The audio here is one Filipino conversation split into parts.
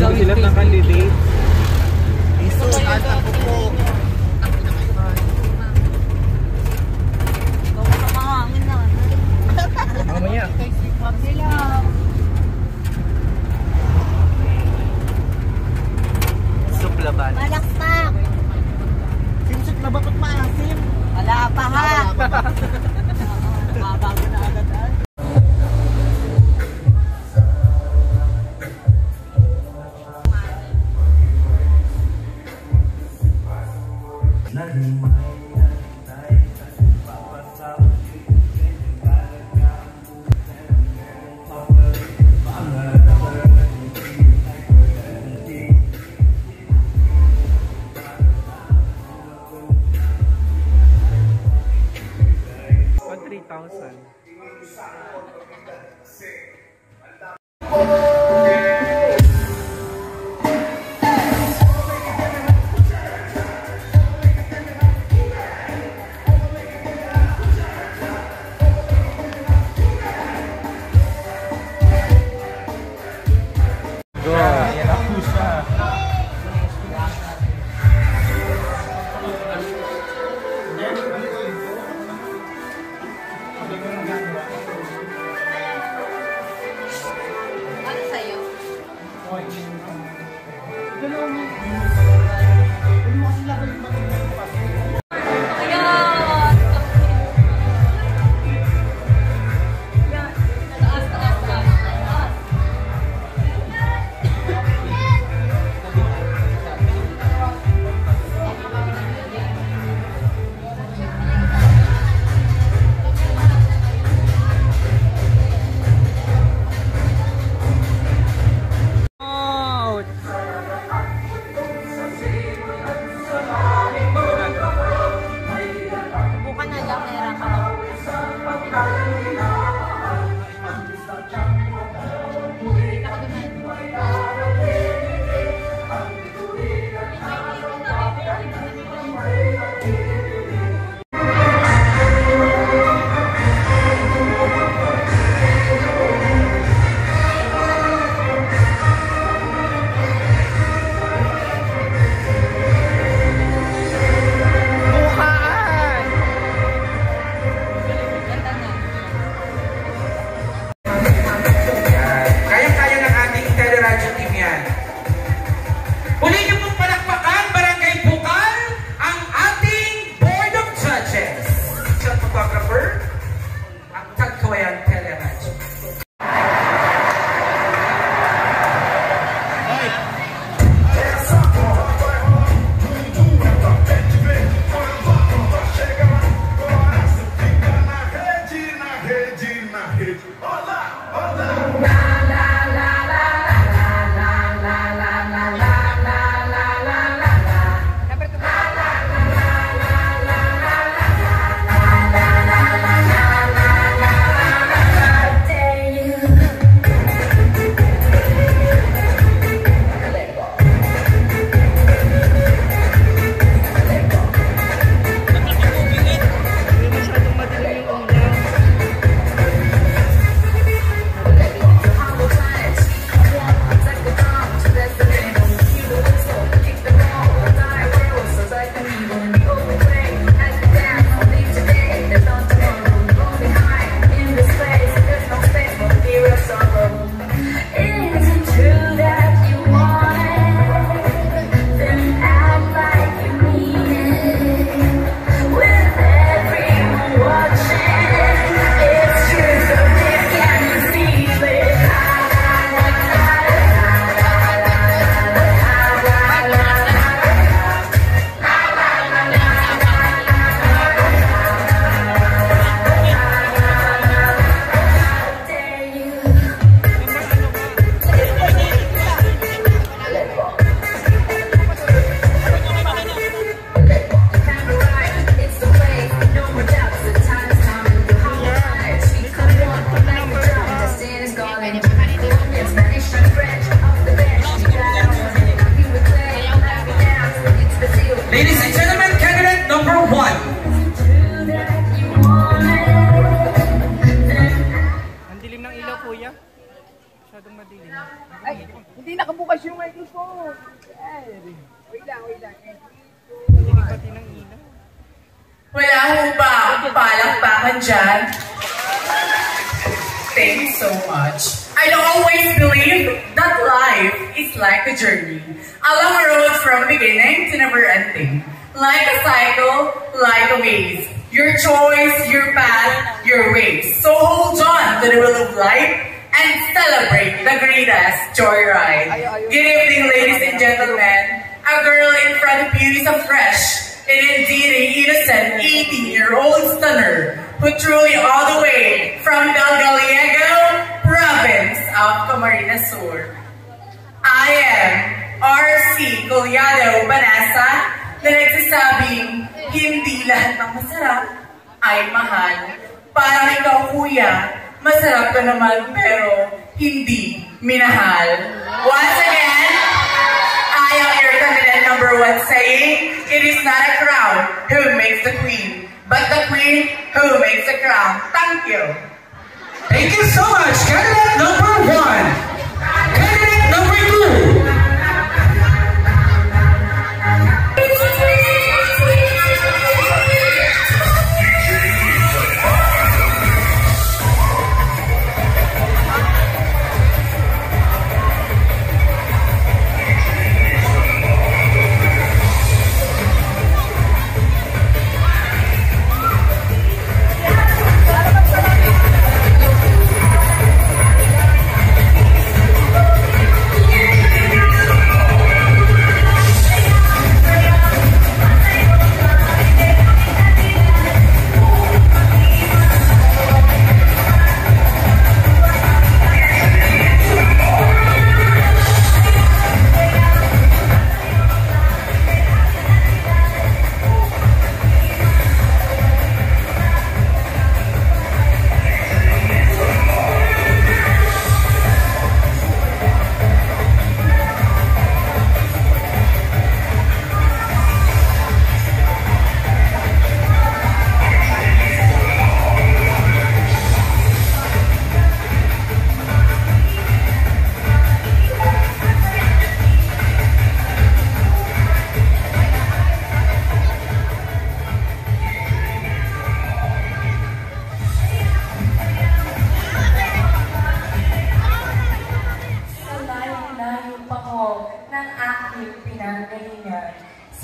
daw sila nakandidate. Iso, alta po po. Gawa ka mahangin na. Mamaya. Sila. Suplaban. Malakpak. Simsut na batot maasim. Wala pa ha. Mabago na agad ha. bukas yung microphone. Wait lang. Hindi pati ng ina. Wala ho ba palakpakan dyan? Thank you so much. I always believe that life is like a journey. A long road from beginning to never ending. Like a cycle, like a maze. Your choice, your path, your ways. So hold on to the wheel of life and celebrate the greatest joyride. Good evening, ladies and gentlemen. A girl in front of you is a fresh and indeed an innocent 18-year-old stunner who truly all the way from Del Gallego province of Camarines Sur. I am R.C. Collado Banasa na nagsasabing hindi lahat ng masarap ay mahal. Parang ikaw, kuya, masarap ka naman pero hindi minahal. Once again, I am your candidate number 1 saying, it is not a crown who makes the queen, but the queen who makes the crown. Thank you. Thank you so much, candidate number 1. Candidate number 2.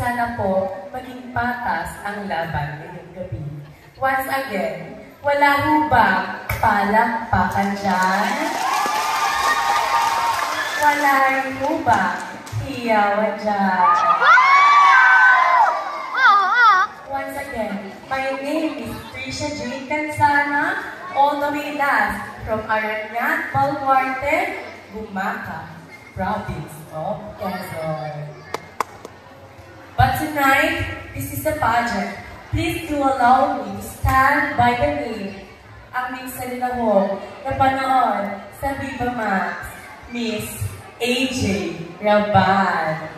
Sana po maging patas ang laban ngayong gabi. Once again, wala ho ba palakpakan dyan? Wala rin ho ba hiyawan dyan? Once again, my name is Trisha J. Cansana, all the way last from Aranyat, Baluarte, Gumaca, province of Quezon. But tonight, this is a pageant. Please do allow me to stand by the name aming salinahong na panood sa Viva Max, Miss AJ Rabal.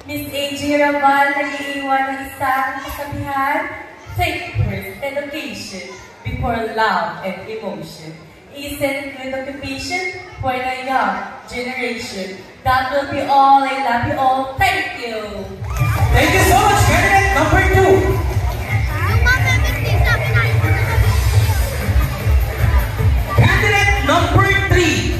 Miss AJ Rabal nag-iiwan ng isang kasabihan, take first education before love and emotion. Isn't good occupation for the young generation. That will be all. I love you all. Thank you. Thank you so much, candidate number 2. Candidate number 3.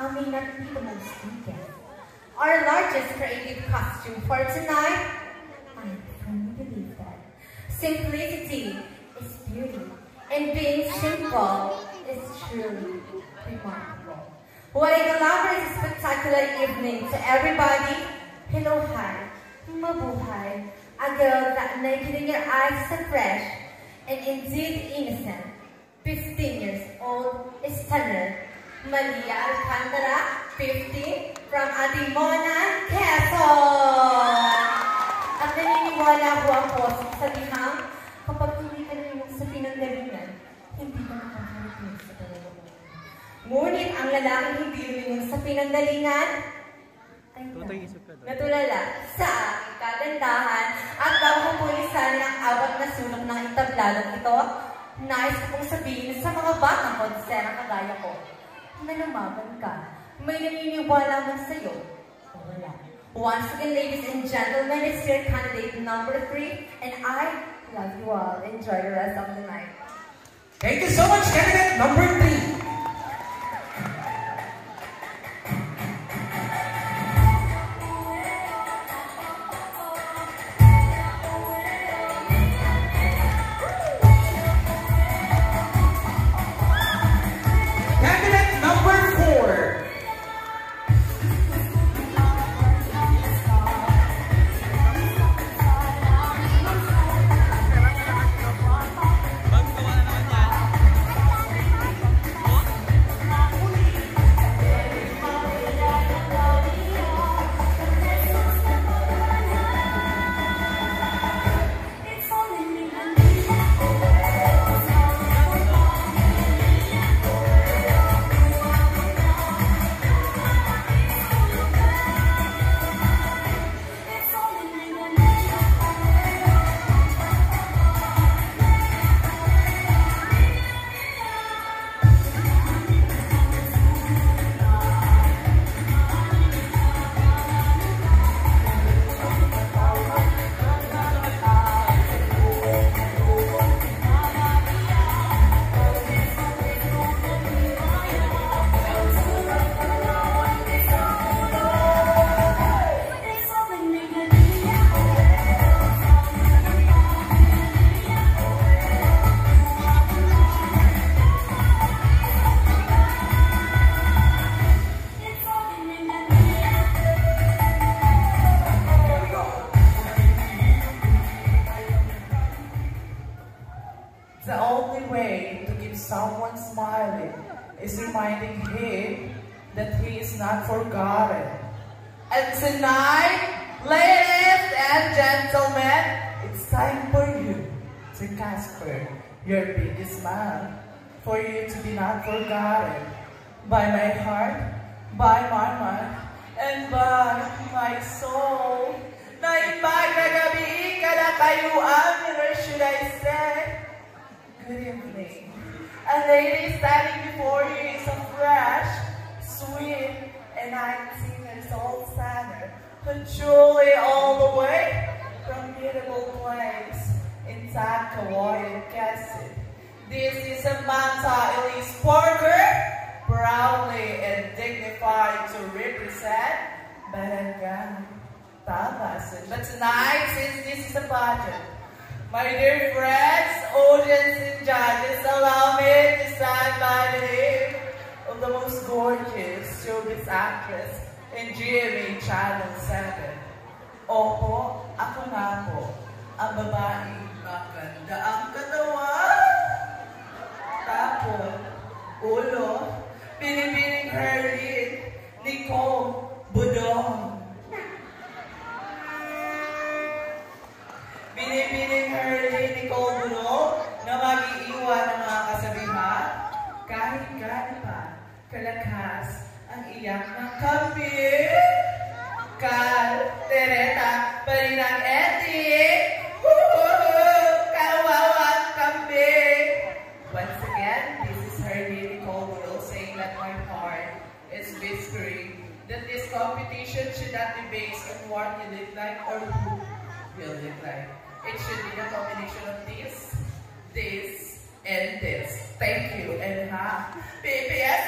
I may not be the most detailed. Our largest creative costume for tonight, I firmly believe that simplicity is beauty, and being simple is truly remarkable. What a glamorous, spectacular evening to everybody. Hello, hi, mabuhay. A girl that naked in your eyes is a fresh and indeed innocent. 15 years old, stunner, Malia Alcantara, 15, from Atimona, Quezon. At naniniwala ko ang post sa liham, kapag hindi ka nalimog sa pinanggalingan, hindi ka nakakarating sa pangalaman. Ngunit ang lalaking hindi lumingon sa pinanggalingan, ay natulala sa aking kagandahan at bago pulisan ng awat na sulong ng itabladong ito, nais ko pong sabihin sa mga batang konserang kagaya ko na lumaban ka. May naniniwala man sa'yo o wala. Once again, ladies and gentlemen, it's your candidate number 3, and I love you all. Enjoy the rest of the night. Thank you so much, candidate number 3. The only way to keep someone smiling is reminding him that he is not forgotten. And tonight, ladies and gentlemen, it's time for you to Casper your biggest smile, for you to be not forgotten by my heart, by my mind, and by my soul. Na ipagagabi ka na kayuan, or should I say, good evening. A lady standing before you is a fresh, sweet, and 19 years old singer who truly all the way from beautiful place in Takawayan, Quezon. This is Samantha Elise Parker, proudly and dignified to represent Barangay Tabasan. But tonight, since this is a pageant, my dear friends, audience and judges, allow me to stand by the name of the most gorgeous showbiz actress in GMA Channel 7. Opo, ako nga po, ang babaeng maganda ang katawan, tapos, ulo, pinipiling Herlin, Nicole Budong. Binipiling Herlin, Nicole Budong na mag-iiwan ng mga kasabihan kahit gaano pa kalakas ang iyak ng kampi. Tereta pa rin ang Eti. Kawawang kampi. Once again, this is Herlin, Nicole Budong saying that my heart is whispering that this competition should not be based on what you look like or who you look like. It should be a combination of this, and this. Thank you, and ha, BPS!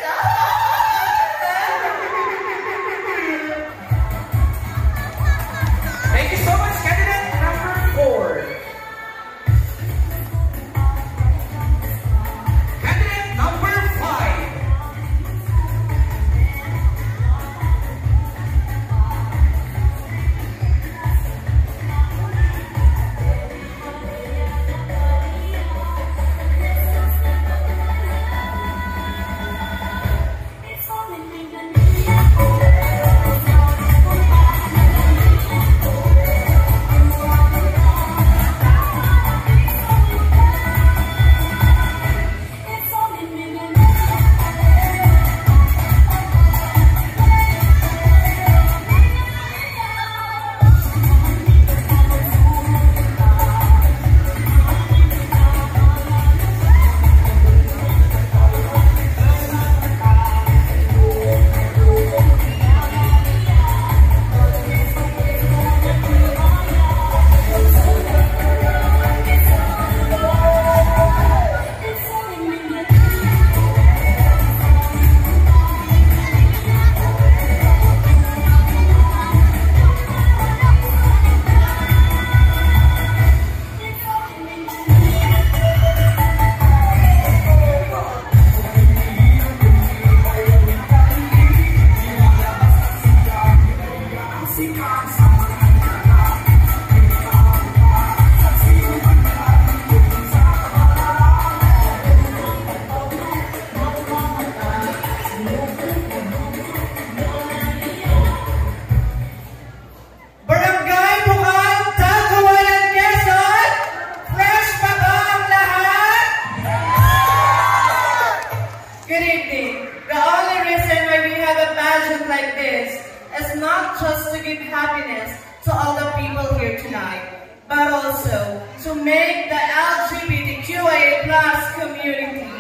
not just to give happiness to all the people here tonight, but also to make the LGBTQIA+ community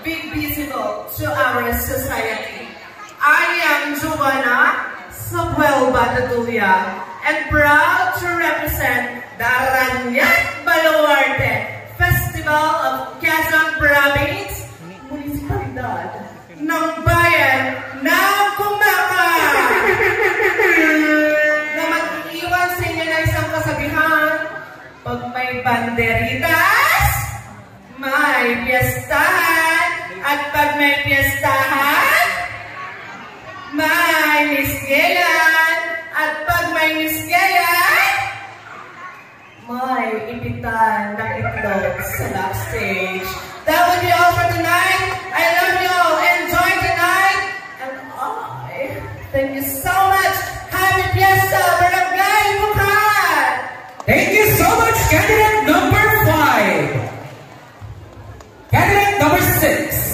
be visible to our society. I am Joanna Sabuel Batatulia and proud to represent the Aranyat Baluarte Festival of Quezon Province, Municipalidad ng Bayan ng Kumaka na mag-iwan sa inyo ng isang kasabihan: pag may banderitas, may piyestahan, at pag may piyestahan, may miskelan, at pag may miskelan, may ipitan ng itlog sa backstage. That would be all for tonight. I love you all. Enjoy tonight. And I thank you so much. Happy Fiesta, Barangay Bukal! Thank you so much, candidate number 5. Candidate number 6.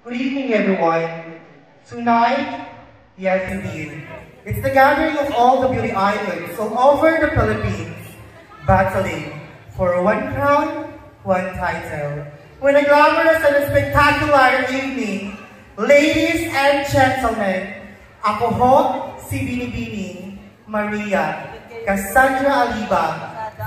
Good evening, everyone. Tonight, yes indeed, it's the gathering of all the beauty icons all over the Philippines, battling for one crown, one title. When a glamorous and a spectacular evening, ladies and gentlemen, ako ho si Binibining Maria Cassandra Aliba,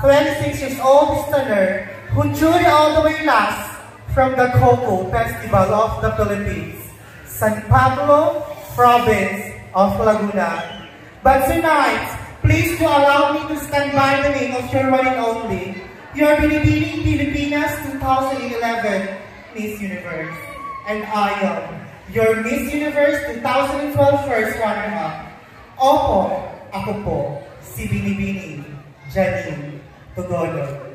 26 years old stunner who toured all the way last from the Coco Festival of the Philippines, San Pablo, Province of Laguna. But tonight, please to allow me to stand by the name of your one and only, your Binibining Pilipinas 2011 Miss Universe. And I am your Miss Universe 2012 first runner-up. Opo, ako po, si Binibining Janine Tugono.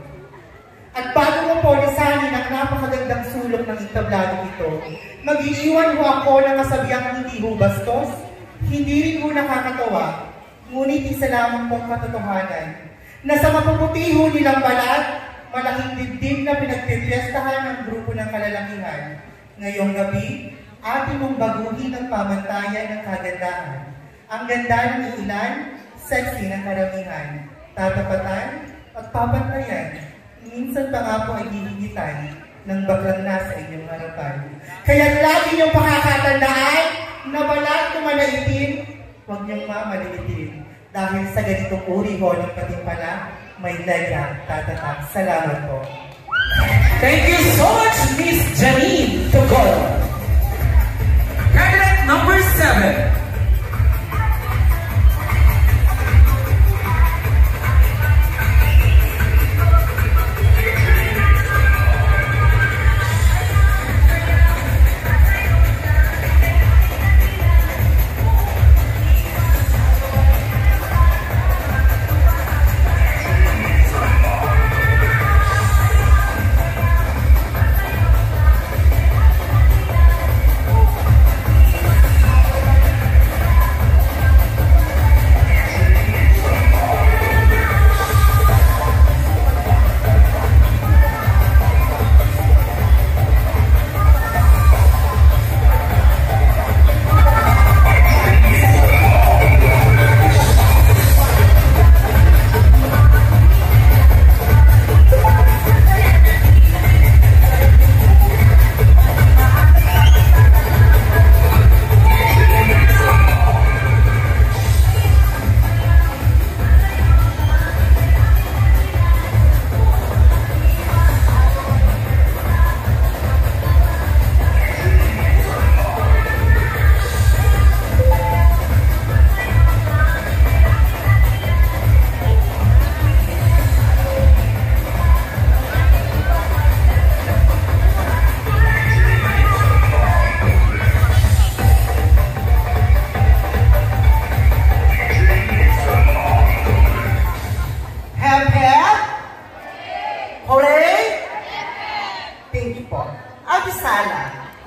At bago mo po lisanin ang napakagandang sulok ng entablado ito, mag-iiwan ho ako ng kasabihang hindi ho bastos, hindi rin ho nakakatawa, ngunit isa lamang pong katotohanan, na sa mapuputi ho nilang balat, malaking dibdib na pinagpipiestahan ng grupo ng kalalakihan. Ngayong gabi, atin mong baguhin ang pamantayan ng kagandahan. Ang ganda ng ilan, sexy ng karamihan, tatapatan at papantayan. Minsan pa nga po ay hihigitan, ng baklang nasa inyong harapan. Kaya lagi niyong pakakatandaan na balat ko manaitin, huwag niyong mamaliitin. Dahil sa ganitong uri ho ng patimpala, may daya tatatak. Salamat po. Thank you so much, Miss Janine Togolo. Candidate number 7.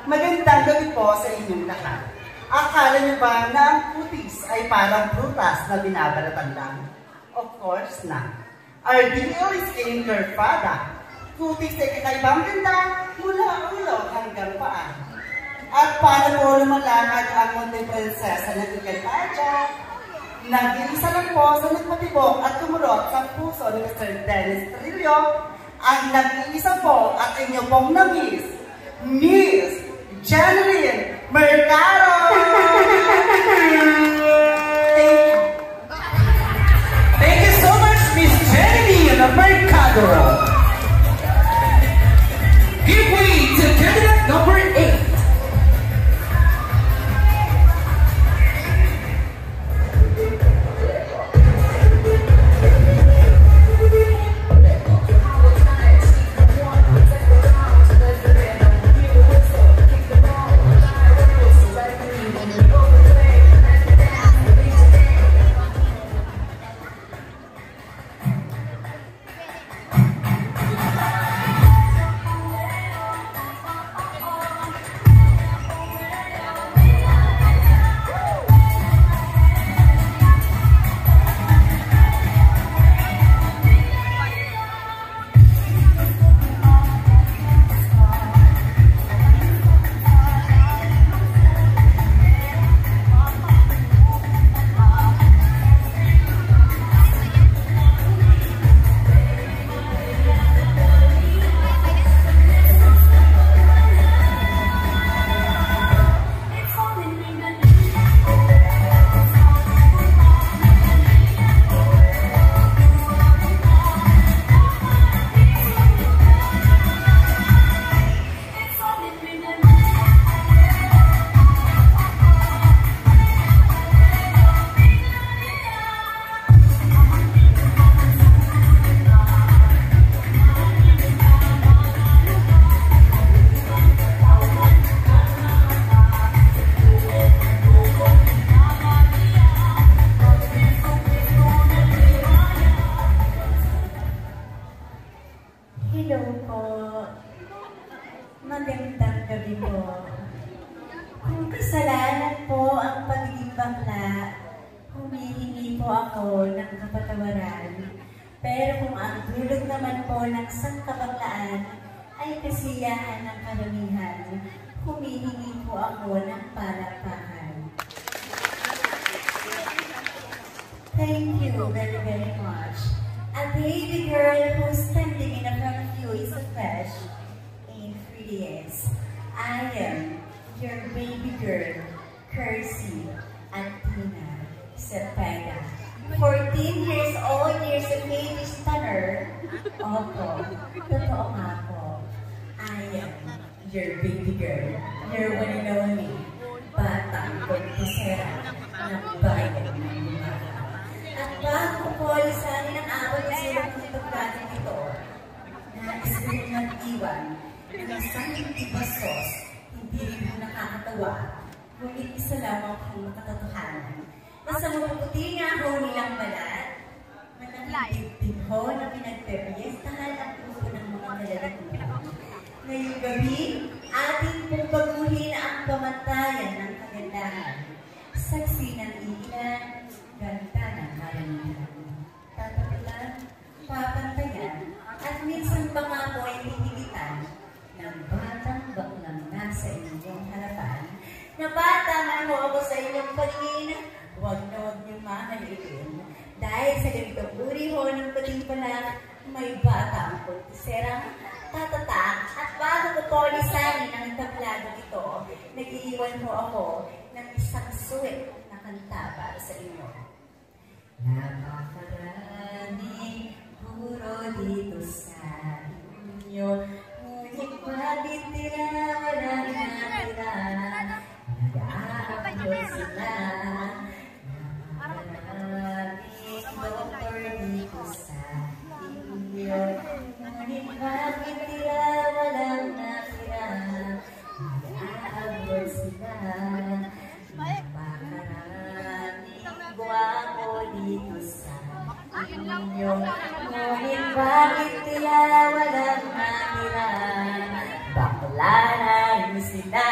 Magandang gabi po sa inyong lahat. Akala niyo ba na ang kutis ay parang prutas na binabalatan lang? Of course not. Our deal is incorpada. Kutis ay kakaibang ganda mula ulo hanggang paa. At para po lumalakad ang munting prinsesa ng Encantadia, nag-iisa lang po sa nagpatibok at tumurot sa puso ni Mr. Dennis Trillo, ang nag-iisa po at inyo pong na-miss, Miss Janeline Mercado! Thank you so much, Miss Janeline Mercado. Give way to candidate number 8. Hello po. Magandang gabi po. Kung kasalanan po ang pagiging bakla, humihingi po ako ng kapatawaran. Pero kung ang dulot naman po ng sangkabaklaan ay kasiyahan ng karamihan, humihingi po ako ng palakpakan. Thank you very, very much. A baby girl who's standing in front of you is a fresh, ain't ingredients. I am your baby girl, Kersey Antina Cepeda. 14 years old, years of age, stunner. Opo, totoo nga po. I am your baby girl, your one and only, batang kontusera ng bayan ng Bumaka. At bago po lisanin ang awal na silang nitaglagan nito, nais ko rin nag-iwan ng isang ibasos, hindi rin nakakatawa, ngunit isa lamang ang makatotohanan. Nasa mapuputi nga ho nilang balat, manang-ibig ho na pinagpepiestahan ang grupo ng mga malalagunan. Ngayong gabi, ating pong baguhin ang pamantayan ng kagandahan. Saksi ng ilan, ganda ng karamihan. Tatapalan, papantayan, at minsan pa nga po ay hihigitan ng batang baklang nasa inyong harapan. Na bata man ho ako sa inyong paningin, huwag na huwag niyong mahalitin. Dahil sa ganitong uri ho ng pating pala, may bata ang kontiserang tatatak. At bago ko po lisanin ang tablado ito, nag-iiwan ho ako ng isang sweet na kanta para sa inyo. Napakaraming puro dito sa inyo, ngunit bakit tira walang natira? Nag-aabot sila. Napakaraming doktor dito sa inyo, ngunit bakit tira walang natira? Nag-aabot sila. Napakaraming guwapo dito sa inyo, ngunit bakit tira walang natira? Bakla na rin sila.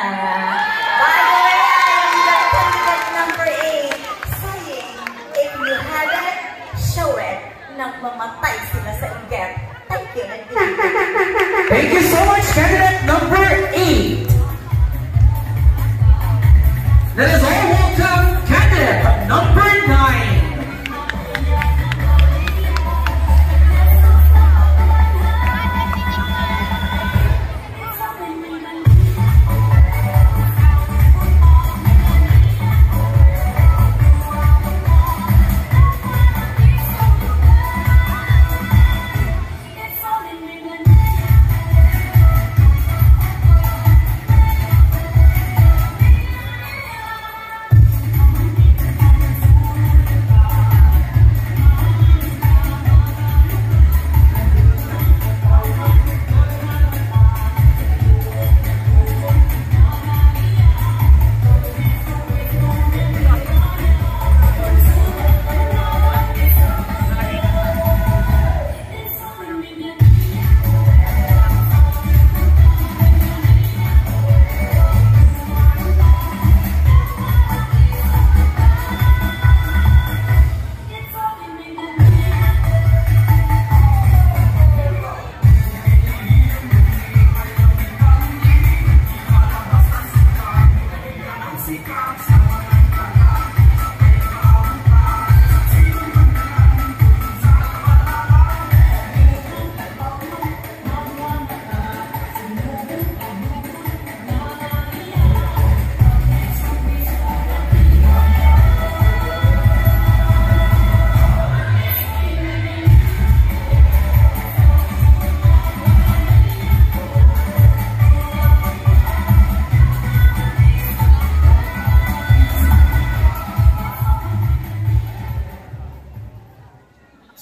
By the way, I'm the candidate number 8, saying, if you haven't, show it. Nagmamatay sila sa inggit. Thank you. Thank you so much, candidate number 8. Let us all welcome candidate number 9.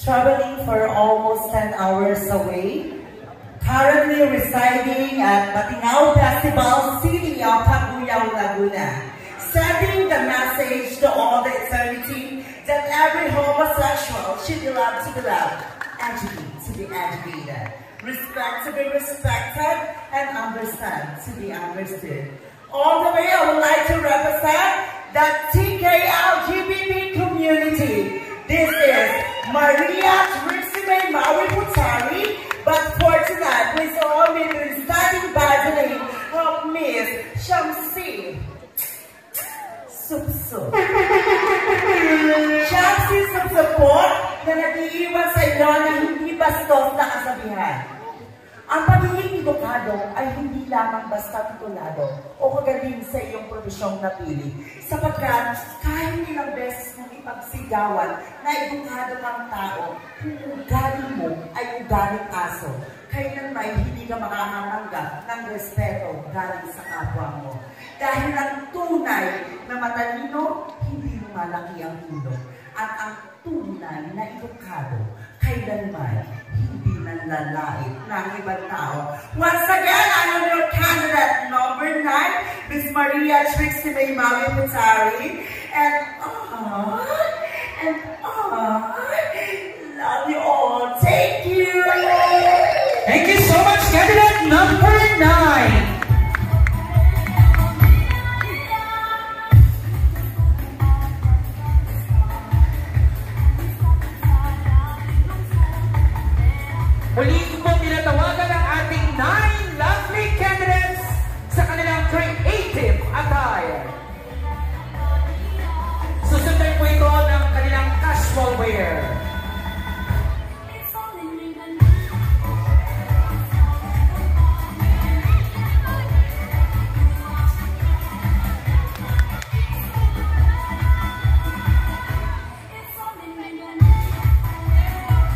Traveling for almost 10 hours away, currently residing at Batinao Festival City of Cabuyao, Laguna, sending the message to all the eternity that every homosexual should be loved to be loved, educated to be educated, respect to be respected, and understand to be understood. All the way, I would like to represent the TK-LGBT community. This is Maria Trixime Maui Putari, but for tonight, please all be standing by the name of Miss Shamsi Supsup. Shamsi Supsup po na nag-iiwan sa inyo na hindi bastos na kasabihan. Ang pagiging edukado ay hindi lamang basta titulado o kagaling sa iyong probisyong napili, sapagkat kahit ilang beses mong ipagsigawan na edukado kang tao, kung ugali mo ay ugaling aso, kailanman hindi ka makakatanggap ng respeto galing sa kapwa mo. Dahil ang tunay na matalino, hindi lumalaki ang ulo. At ang tunay na edukado, kailanman hindi nanlalait ng ibang tao. Once again, I am your candidate number 9, Miss Maria Trixie May Maui Putari. And I love you all. Thank you. Thank you so much, candidate number 9. Muli ko pong tinatawagan ang ating 9 lovely candidates sa kanilang creative attire. Susundan po ito ng kanilang casual wear.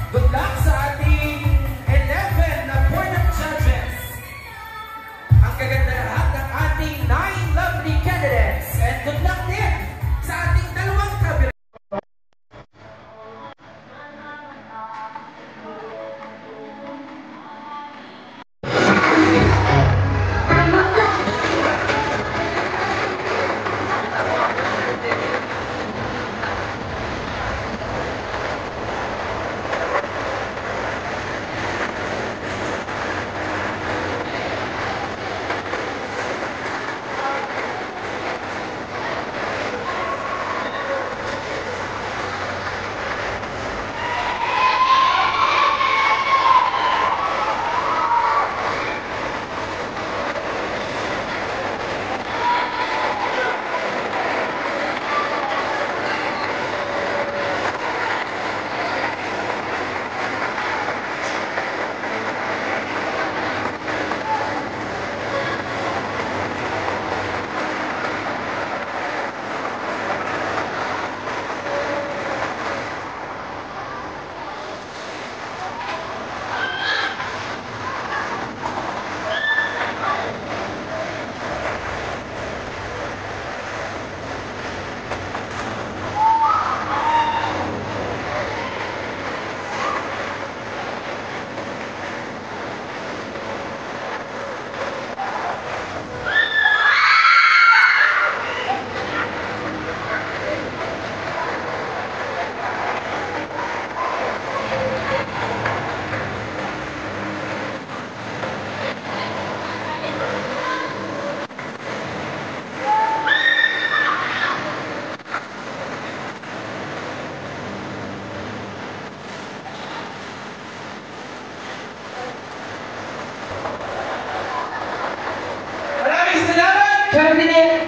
Good luck sa ating 11 na board of judges. Ang gaganda lahat ng ating 9 lovely candidates. And good luck din sa ating dalawang kabilang.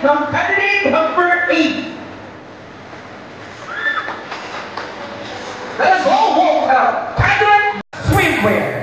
Candidate number 8. Let us all walk out. Candidate swimwear.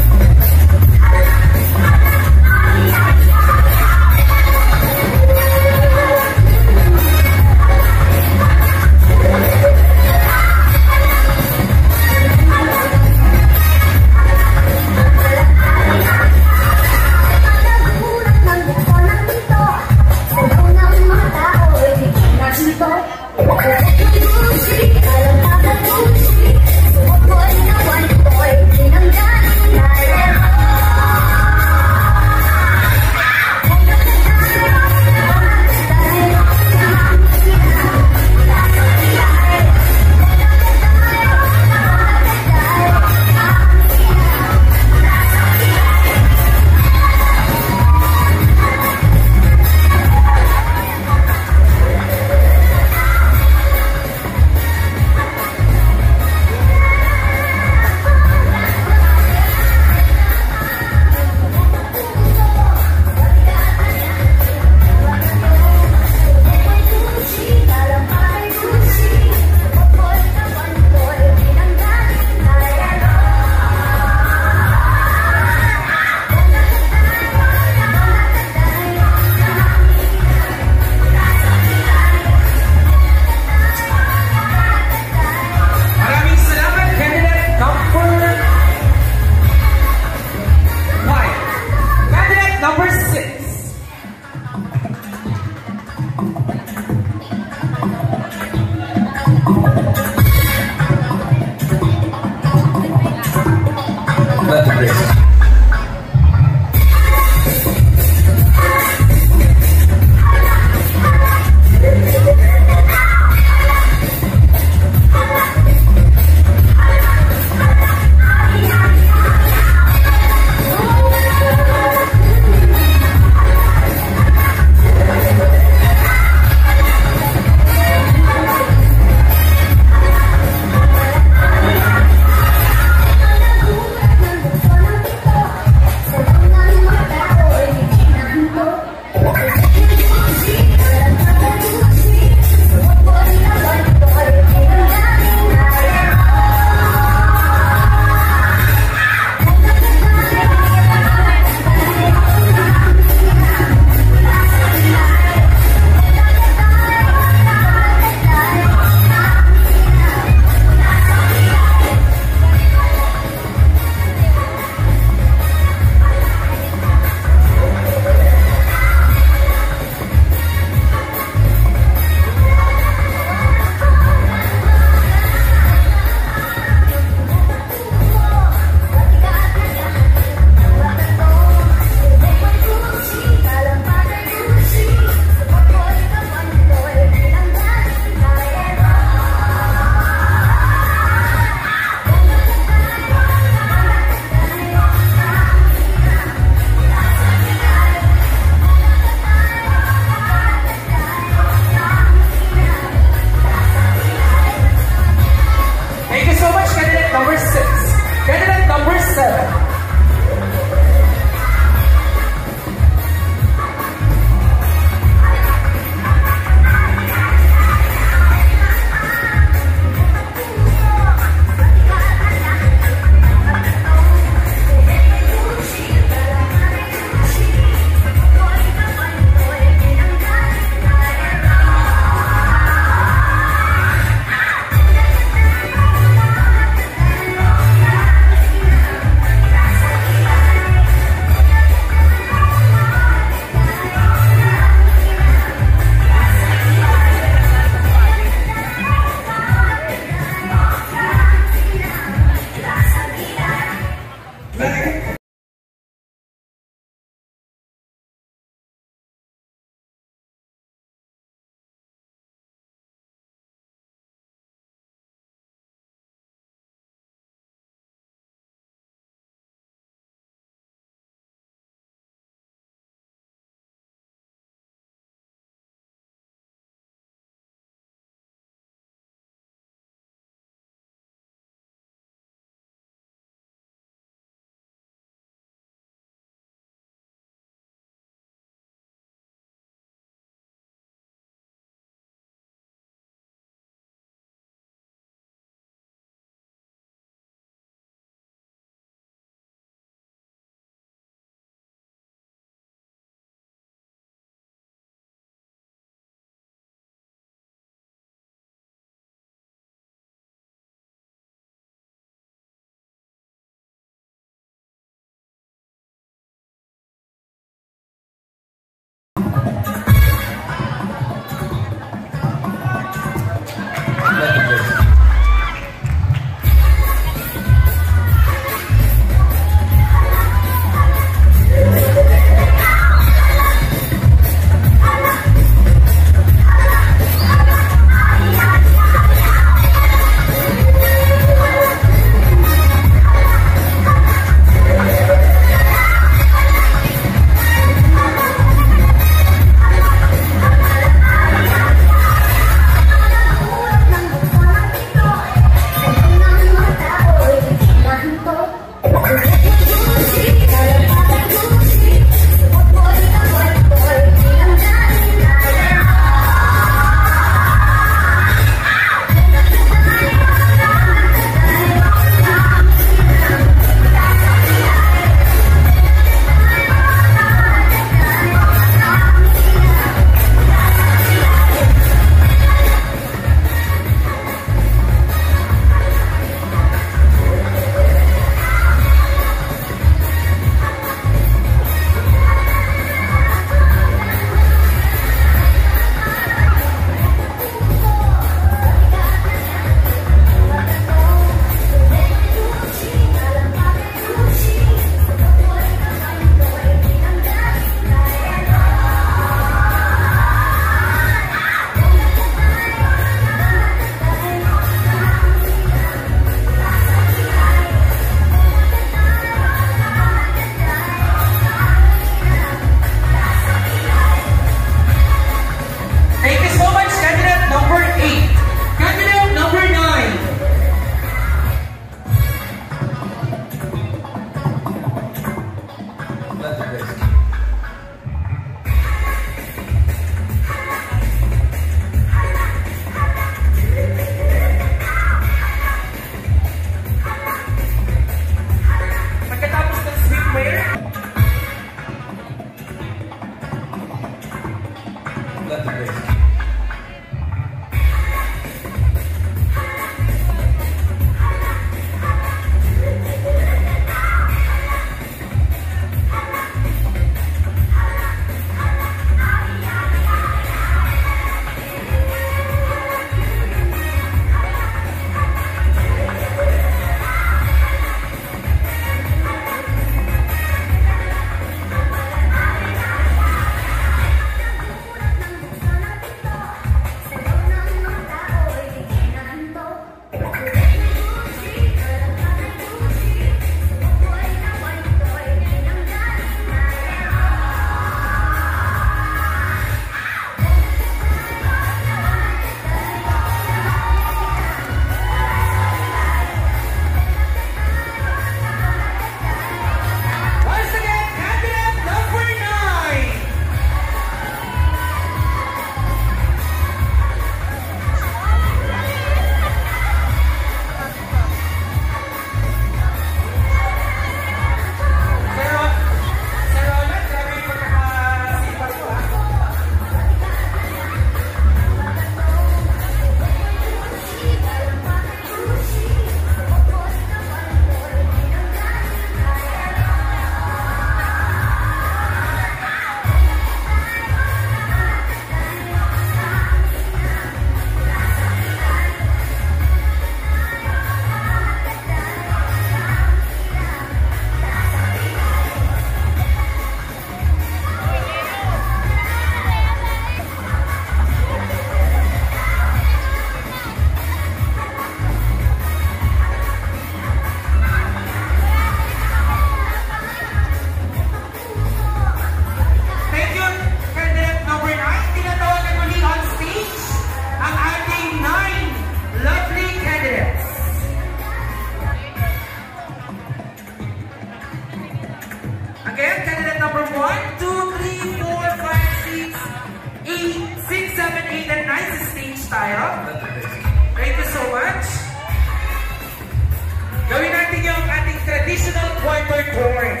point.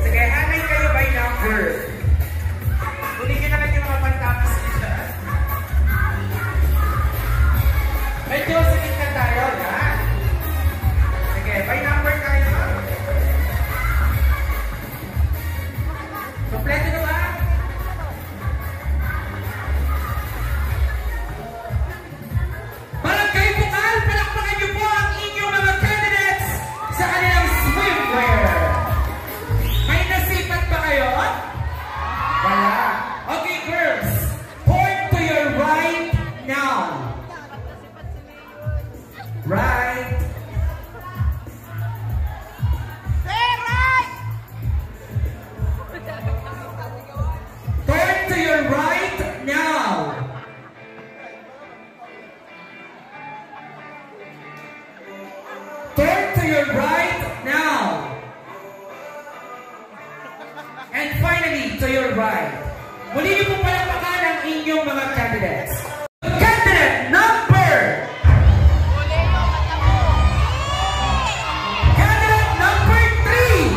Sige, hanay kayo by number. Kunin na lang yung mga pantapos nila. Medyo sakit na tayo, ha? Sige, by number tayo. Kompleto na ba? Barangay Bukal, palakpakan niyo po ang inyong mga candidates sa kanilang swimwear. May nasipat ba kayo? Wala. Okay, girls. Point to your right now. Right. Turn to your right now. Turn to your right now. And finally, to your right. Muli niyo po palakpakan ang inyong mga candidates. Candidate number! Candidate number 3!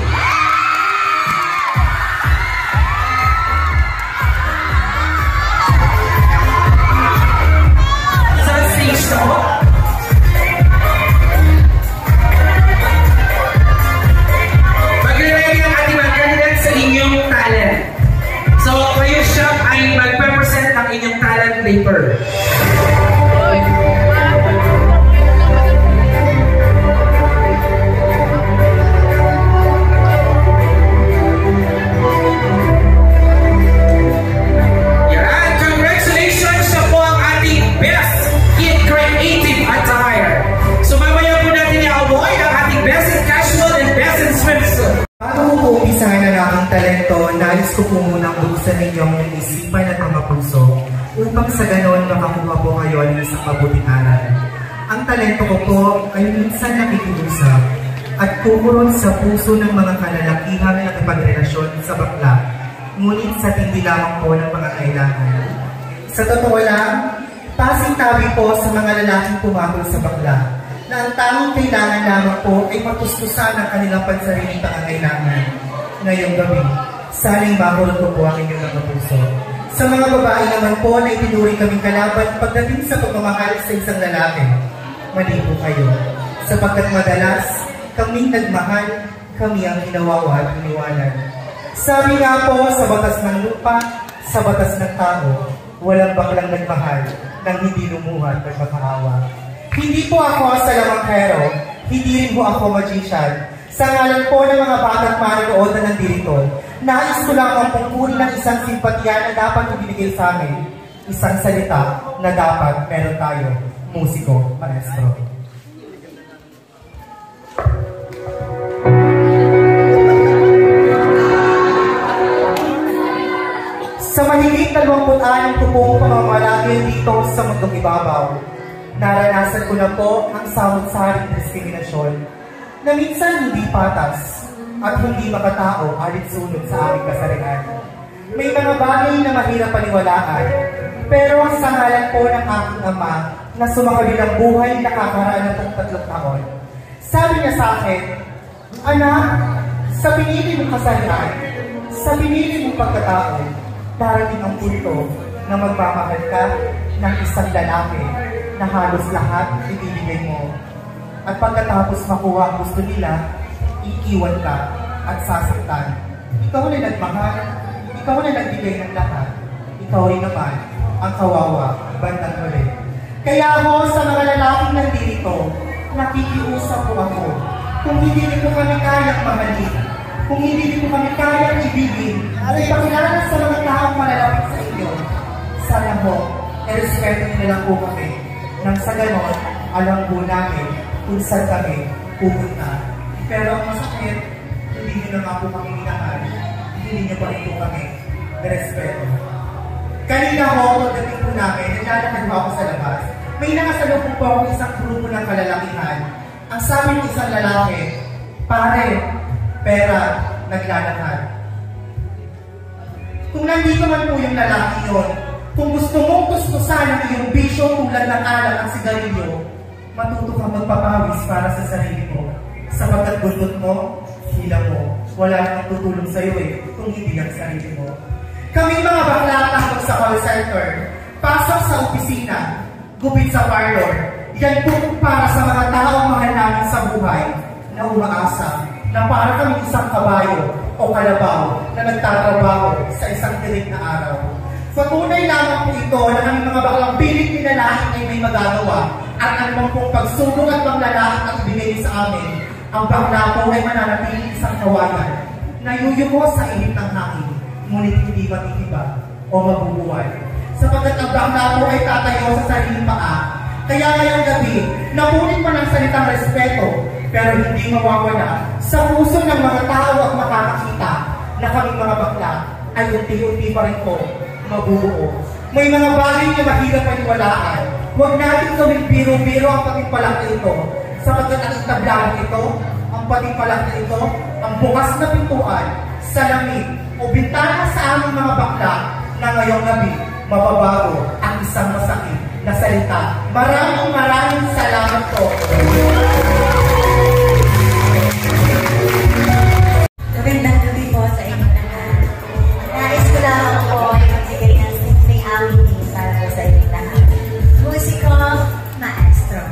Sa stage na po. Magre-ready ang ating mga candidates sa inyong talent. So, kayo shop ay magpe-present ng inyong talent paper. Yan, congratulations sa po ang ating best in creative attire. So, mamaya po natin i-award ang ating best in casual and best in swimsuit. Bago ko po umpisahan ang aking talento, nais ko po munang buksan ninyong isipan at mga puso upang sa ganon makakuha po kayo ng isang mabuting aral. Ang talento ko po ay minsan nakikiusap at kukurot sa puso ng mga kalalakihan na nakipagrelasyon sa bakla, ngunit sa tindi lamang po ng mga kailangan. Sa totoo lang, pasing-tabi po sa mga lalaking pumatol sa bakla, na ang tanging kailangan lamang po ay matustusan ang kanilang pansariling pangangailangan. Ngayong gabi, sana'y makulot ko po ang inyong mga puso. Sa mga babae naman po na itinuring kaming kalaban pagdating sa pagmamahal sa isang lalaki, mali po kayo. Sapagkat madalas, kaming nagmahal, kami ang hinawawa at iniwanan. Sabi nga po sa batas ng lupa, sa batas ng tao, walang baklang nagmahal nang hindi lumuha at nagmakaawa. Hindi po ako salamanghero, hindi rin po ako magician. Sa ngalan po ng mga batang manonood na nandito, nais ko lang ang pungkunin ng isang simpatya na dapat ibinigay sa amin. Isang salita na dapat meron tayo, musiko, maestro. Sa mahigit 26 ko pong pamamalagi dito sa mundong ibabaw, naranasan ko na po ang samot-saring diskriminasyon na minsan hindi patas at hindi makatao alit-sunod sa aming kasarian. May mga bagay na mahirap paniwalaan, pero sa ngalan po ng aking ama na sumakabilang buhay nakakaraan ng 3 taon, sabi niya sa akin, "Anak, sa pinili mong kasarian, sa pinili mong pagkatao, darating ang punto na magmamahal ka ng isang lalaki na halos lahat ibibigay mo. At pagkatapos makuha ang gusto nila, iiwan ka at sasaktan. Ikaw na nagmahal, ikaw na nagbigay ng lahat, ikaw rin naman ang kawawa, bandang huli." Kaya ako sa mga lalaking nandito, nakikiusap po ako. Kung hindi rin po kami kayang mahalin, kung hindi rin po kami kayang ibigin, at ipakilala sa mga taong malalapit sa inyo, sana po, i-respeto nyo lang po kami. Nang sa ganon, alam po namin kung saan kami pupunta. Pero ang masakit, hindi nyo na nga po kami minahal, hindi nyo pa rin po kami nirespeto. Kanina ho, pagdating po namin, naglalakad po ako sa labas. May nakasalubong po ako isang grupo ng kalalakihan. Ang sabi ng isang lalaki, "Pare, pera, naglalakad." Kung nandito man po yung lalaki yun, kung gusto mong tustusan ang iyong bisyo tulad ng alak at sigarilyo, matuto kang magpapawis para sa sarili mo. Sapagkat buntot mo, Sila mo, wala nang tutulong sa'yo kung hindi ang sarili mo. Kami mga bakla tambak sa call center, pasok sa opisina, gupit sa parlor, yan po para sa mga taong mahal namin sa buhay na umaasa na para kami isang kabayo o kalabaw na nagtatrabaho sa isang tirik na araw. Patunay lamang po ito na ang mga baklang pilit pinalahin ay may magagawa at anumang pong pagsubok at panglalakad at ibigay sa amin, ang bakla po ay mananatiling isang kawayan na yuyuko sa init ng hangin, ngunit hindi matitiba o mabubuhay. Sapagkat ang bakla po ay tatayo sa sariling paa. Kaya ngayong gabi, napunit mo ng salitang respeto, pero hindi mawawala sa puso ng mga tao at makakakita na kaming mga bakla ay unti-unti pa rin po mabubuo. May mga bagay na mahirap paniwalaan. Huwag natin gawing biro-biro ang patimpalang ito, sapagkat ang itablang ito, ang patimpalang ito, ang bukas na pintuan, salamin o bintana sa aming mga bakla na ngayong gabi mababago ang isang masakit na salita. Maraming salamat po. Magandang gabi po sa inyong lahat. Nais ko lang po ay magbigay ng simpleng awitin para po sa inyong lahat. Musiko, maestro.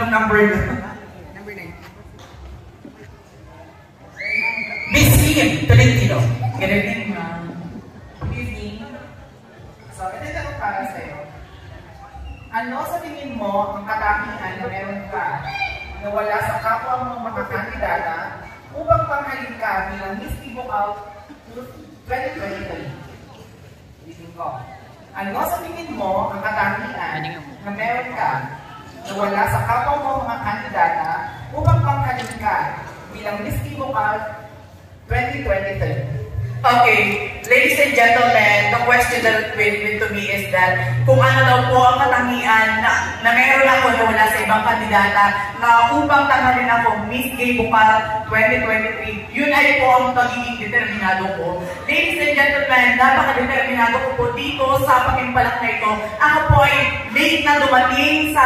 Number 9. Miss Ian Tolentino. Good evening, ma'am. Good evening. So, ito yung para sa'yo. Ano sa tingin mo ang katangian na meron ka na wala sa kapwa mong mga kandidata upang panghalin ka bilang Miss Ibukaw 2023? Tingin ko. Ano sa tingin mo ang katangian na meron ka na wala sa kapwa mong mga kandidata upang panghalin ka bilang Miss Ibukaw 2023? Okay, ladies and gentlemen, the question that went to me is that kung ano daw po ang katangian na meron ako na wala sa ibang kandidata na upang tanghalin ako Miss Gay Bukal 2023, yun ay po ang pagiging determinado ko. Ladies and gentlemen, napaka-determinado ko po dito sa patimpalak na ito. Ako po ay late na dumating sa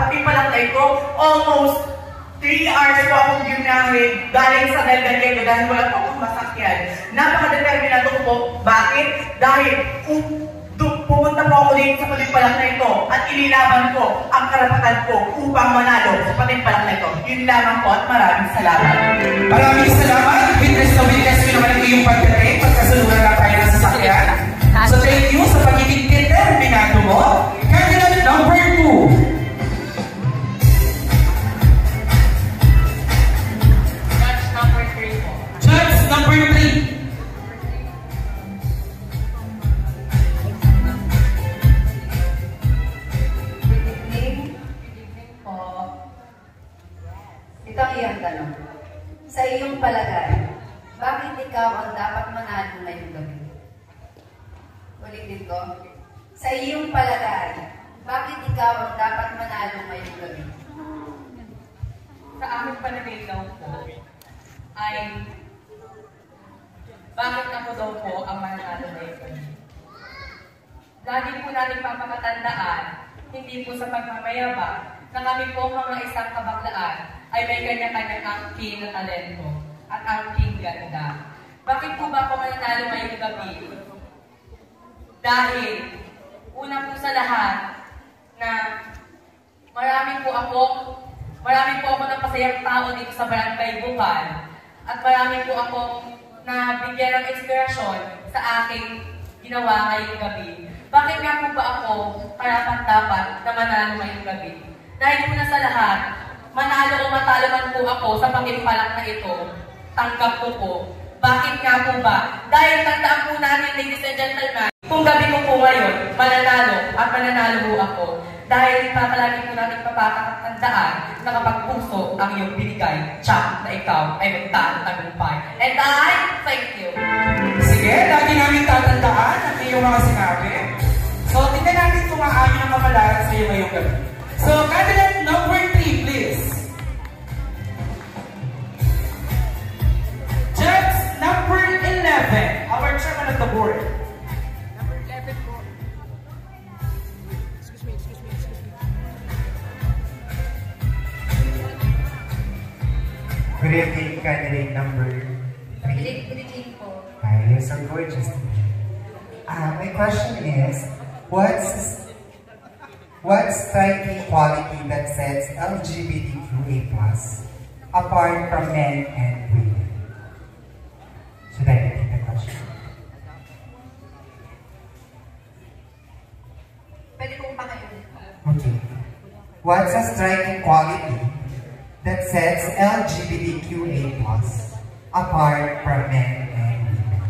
patimpalak na ito, almost 3 hours po akong gimnahe galing sa Del Gallego dahil wala po akong masakyan. Napaka-determinado ko po. Bakit? Dahil pumunta po ako dito sa patimpalak na ito at inilaban ko ang karapatan ko upang manalo sa patimpalak na ito. Yun lamang po at maraming salamat. Maraming salamat. Witness na witness ko naman ang iyong pagdating. Pagkasunod na tayo ng sasakyan. So thank you sa pagiging determinado mo. Candidate number 2. Number 3. Good evening po. Ito ang iyong tanong. Sa iyong palagay, bakit ikaw ang dapat manalo ngayong gabi? Ulitin ko. Sa iyong palagay, bakit ikaw ang dapat manalo ngayong gabi? Sa aming palagay daw po ay bakit ako daw po ang mananalo ngayon? Lagi po natin papakatandaan, hindi po sa pagmamayabang, na kami po mga isang kabaklaan ay may kanya-kanyang angking na talento at angking ganda. Bakit po ba ako mananalo ngayong gabi? Dahil, una po sa lahat, na marami po ako ng pasayang tao dito sa Barangay Bukal at marami po akong na bigyan ng inspirasyon sa aking ginawa ngayong gabi. Bakit nga po ba ako karapat-dapat na manalo ngayong gabi? Dahil po na sa lahat, manalo o matalo man po ako sa patimpalak na ito, tanggap ko po. Bakit nga po ba? Dahil tandaan po natin, ladies and gentlemen, kung gabi ko po ngayon, mananalo at mananalo po ako. Dahil papalagi po natin papakatandaan na kapag puso ang iyong binigay, tsak na ikaw ay magtagumpay. And I thank you. Sige, lagi namin tatandaan ang iyong mga sinabi. So, tingnan natin kung maayon ang kapalaran sa iyo ngayong gabi. So, candidate number 3, please. Judge number 11, our chairman of the board. Number 11 po. Excuse me. Good evening, candidate number 3. Good evening po. Hi, you're so gorgeous. My question is, what's striking quality that sets LGBTQA+ apart from men and women? Should I repeat the question? Pwede pong pakailan. Okay. What's a striking quality that sets LGBTQA+ apart from men and women?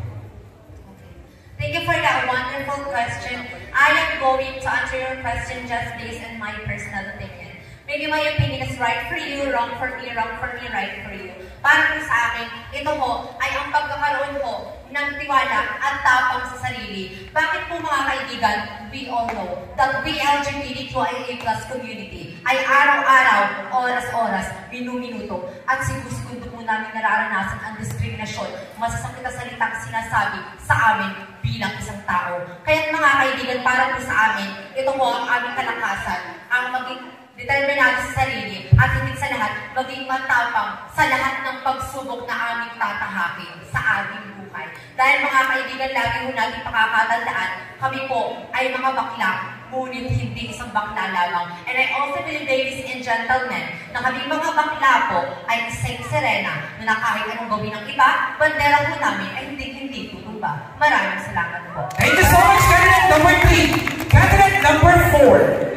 Thank you for that wonderful question. I am going to answer your question just based on my personal opinion. Maybe my opinion is right for you, wrong for me, right for you. Para po sa akin, ito po ay ang pagkakaroon po ng tiwala at tapang sa sarili. Bakit po mga kaibigan, we all know that we LGBTQIA+ community ay araw-araw, oras-oras, minu-minuto at segundo po namin nararanasan ang diskriminasyon, masasakit na salitang sinasabi sa amin bilang isang tao. Kaya mga kaibigan, para po sa amin, ito po ang aming kalakasan, ang maging determinado sa sarili at higit sa lahat, maging matapang sa lahat ng pagsubok na aming tatahakin sa aming buhay. Dahil mga kaibigan, lagi po natin pakakatandaan, kami po ay mga bakla, ngunit hindi isang bakla lamang. And I also believe, ladies and gentlemen, na kami mga bakla po ay isang sirena na kahit anong gawin ng iba, bandera po namin ay hindi tutumba. Maraming salamat po. Thank you so much, candidate number 3. Candidate number 4.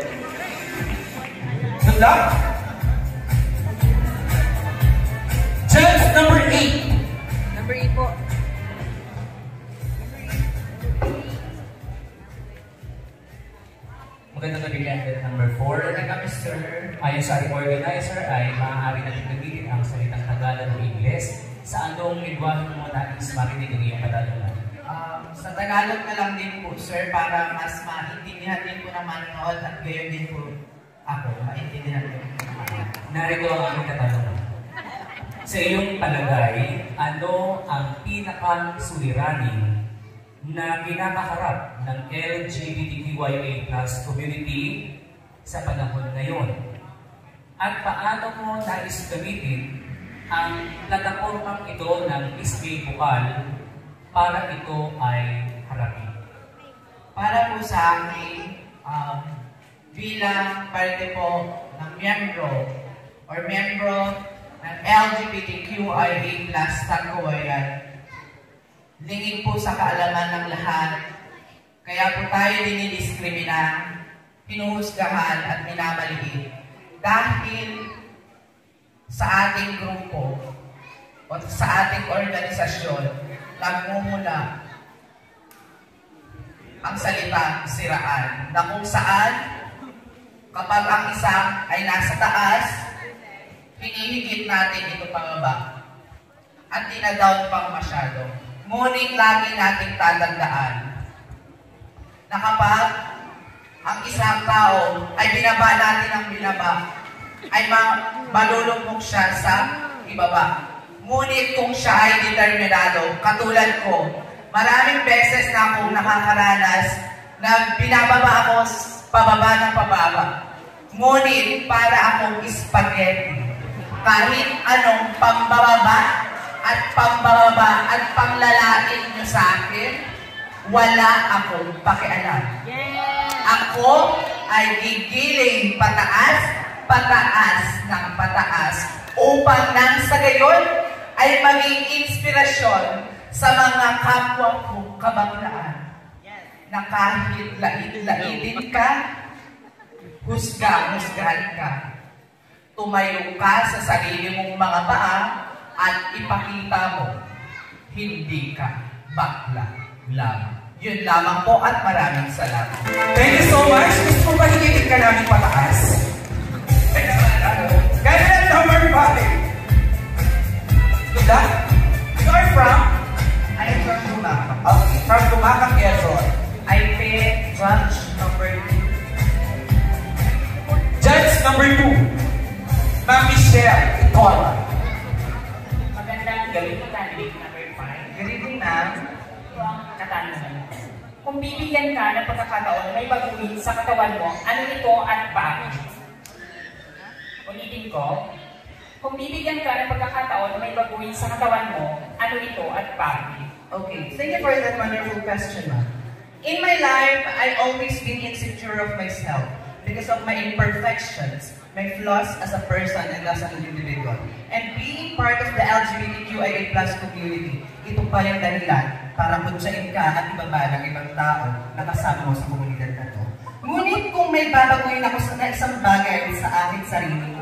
Good luck. Magandang gabi candidate number 4. Nagkami sir, ayon sa ating organizer ay maaari natin gamitin ang salitang Tagalog o Ingles. Sa anong lingwahe mo nais marinig ang iyong katanungan? Sa Tagalog na lang din po sir, para mas maintindihan din po ng manonood at gayon din po ako, maintindihan din po. Narito ang aming katanungan. Sa iyong palagay, ano ang pinakang suliranin na kinakaharap ng LGBTQIA+ community sa panahon ngayon? At paano mo nais gamitin ang platapormang ito ng Ismay Bukal para ito ay harapin? Para po sa akin, bilang parte po ng miyembro ng LGBTQIA+ Tagkawayan, lingid po sa kaalaman ng lahat. Kaya po tayo dinidiskrimina, pinuhusgahan at minamaliit. Dahil sa ating grupo o sa ating organisasyon, nagmumula ang salitang siraan na kung saan kapag ang isa ay nasa taas, hinihigit natin ito pababa at tinadown pang masyado. Ngunit lagi nating tatandaan na kapag ang isang tao ay binaba natin ang binaba, ay malulugmok siya sa ibaba. Ngunit kung siya ay determinado, katulad ko, maraming beses na akong nakakaranas na binababa ako pababa ng pababa. Ngunit para akong spaghetti. Kahit anong pambababa at panglalain nyo sa akin, wala akong pakialam. Ako ay gigiling pataas ng pataas upang nang sa gayon ay maging inspirasyon sa mga kapwa ko kabanglaan na kahit lait-laitin ka, husgahan ka. Tumayo ka sa sarili mong mga paa at ipakita mo, hindi ka bakla lamang. Yun lamang po at maraming salamat. Thank you so much. Gusto mo ba higit ka namin pataas? Candidate number 5. Ida? You are from? I am from Tumaca. Okay, from Tumaca, Quezon. I pay judge number 2. Judge number 2. Ma'am Michelle Itola. Magandang gabi po, candidate number 5. Good evening, ma'am. Ito ang katanungan. Kung bibigyan ka ng pagkakataon na may baguhin sa katawan mo, ano ito at bakit? Ulitin ko. Kung bibigyan ka ng pagkakataon na may baguhin sa katawan mo, ano ito at bakit? Okay, thank you for that wonderful question, ma'am. In my life, I always been insecure of myself because of my imperfections, my flaws as a person and as an individual. And being part of the LGBTQIA+ community, ito pa yung dahilan para kutsain ka at ibaba ng ibang tao na kasama mo sa komunidad na to. Ngunit kung may babaguhin ako sa isang bagay sa aking sarili,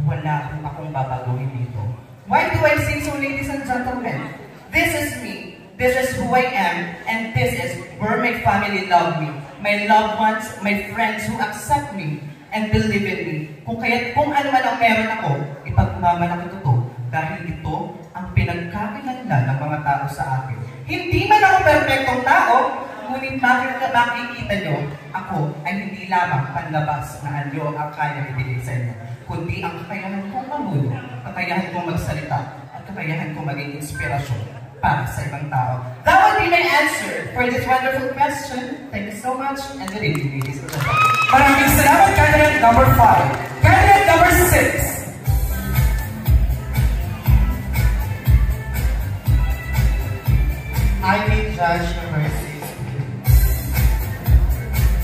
wala akong babaguhin dito. Why do I say so, ladies and gentlemen? This is me. This is who I am. And this is where my family love me. My loved ones, my friends who accept me and believe in me. Kung ano man ang meron ako, ipagmamalaki ko to dahil ito ang pinagkakilanlan ng mga tao sa akin. Hindi man ako perfectong tao, ngunit makikita nyo, ako ay hindi lamang panlabas na anyo ang kaya ibigay sa inyo, kundi ang kakayahan kong mamuno, kakayahan kong magsalita, at kakayahan kong maging inspirasyon para sa ibang tao. That would be my answer for this wonderful question. Thank you so much, and good evening, ladies and gentlemen. Maraming salamat, candidate number 5. Candidate number 6. I need judge number 6.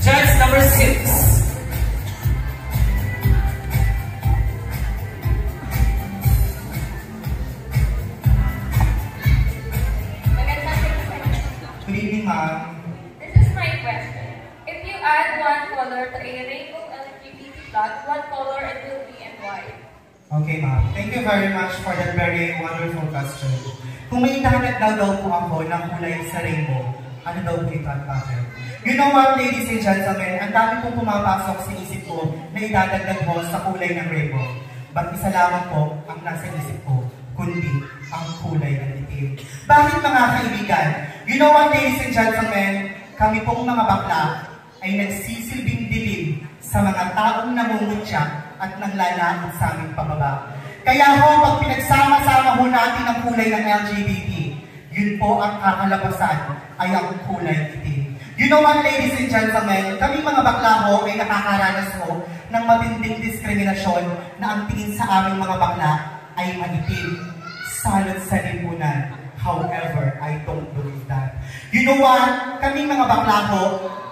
Judge number 6. Good evening, ma'am. This is my question. If you add one color to a rainbow LGBT flag, what color it will be and why? Okay, ma'am. Thank you very much for that very wonderful question. Kung may hinahanap daw po ako ng kulay sa rainbow, ano daw po ito at bakit? You know what, ladies and gentlemen, ang dami pong pumapasok sa isip ko na idadagdag mo sa kulay ng rainbow. But isa lamang po ang nasa isip ko, kundi ang kulay ng itim. Bakit mga kaibigan? You know what, ladies and gentlemen, kami pong mga bakla ay nagsisilbing dilim sa mga taong namumutya at nanglalakad sa aming pababa. Kaya ho, pag pinagsama-sama ho natin ang kulay ng LGBT, yun po ang kakalabasan ay ang kulay itim. You know what, ladies and gentlemen, kami mga bakla ho ay nakakaranas ho ng matinding diskriminasyon na ang tingin sa aming mga bakla ay maitim, salot sa lipunan. However, I don't believe that. You know what? Kaming mga bakla ho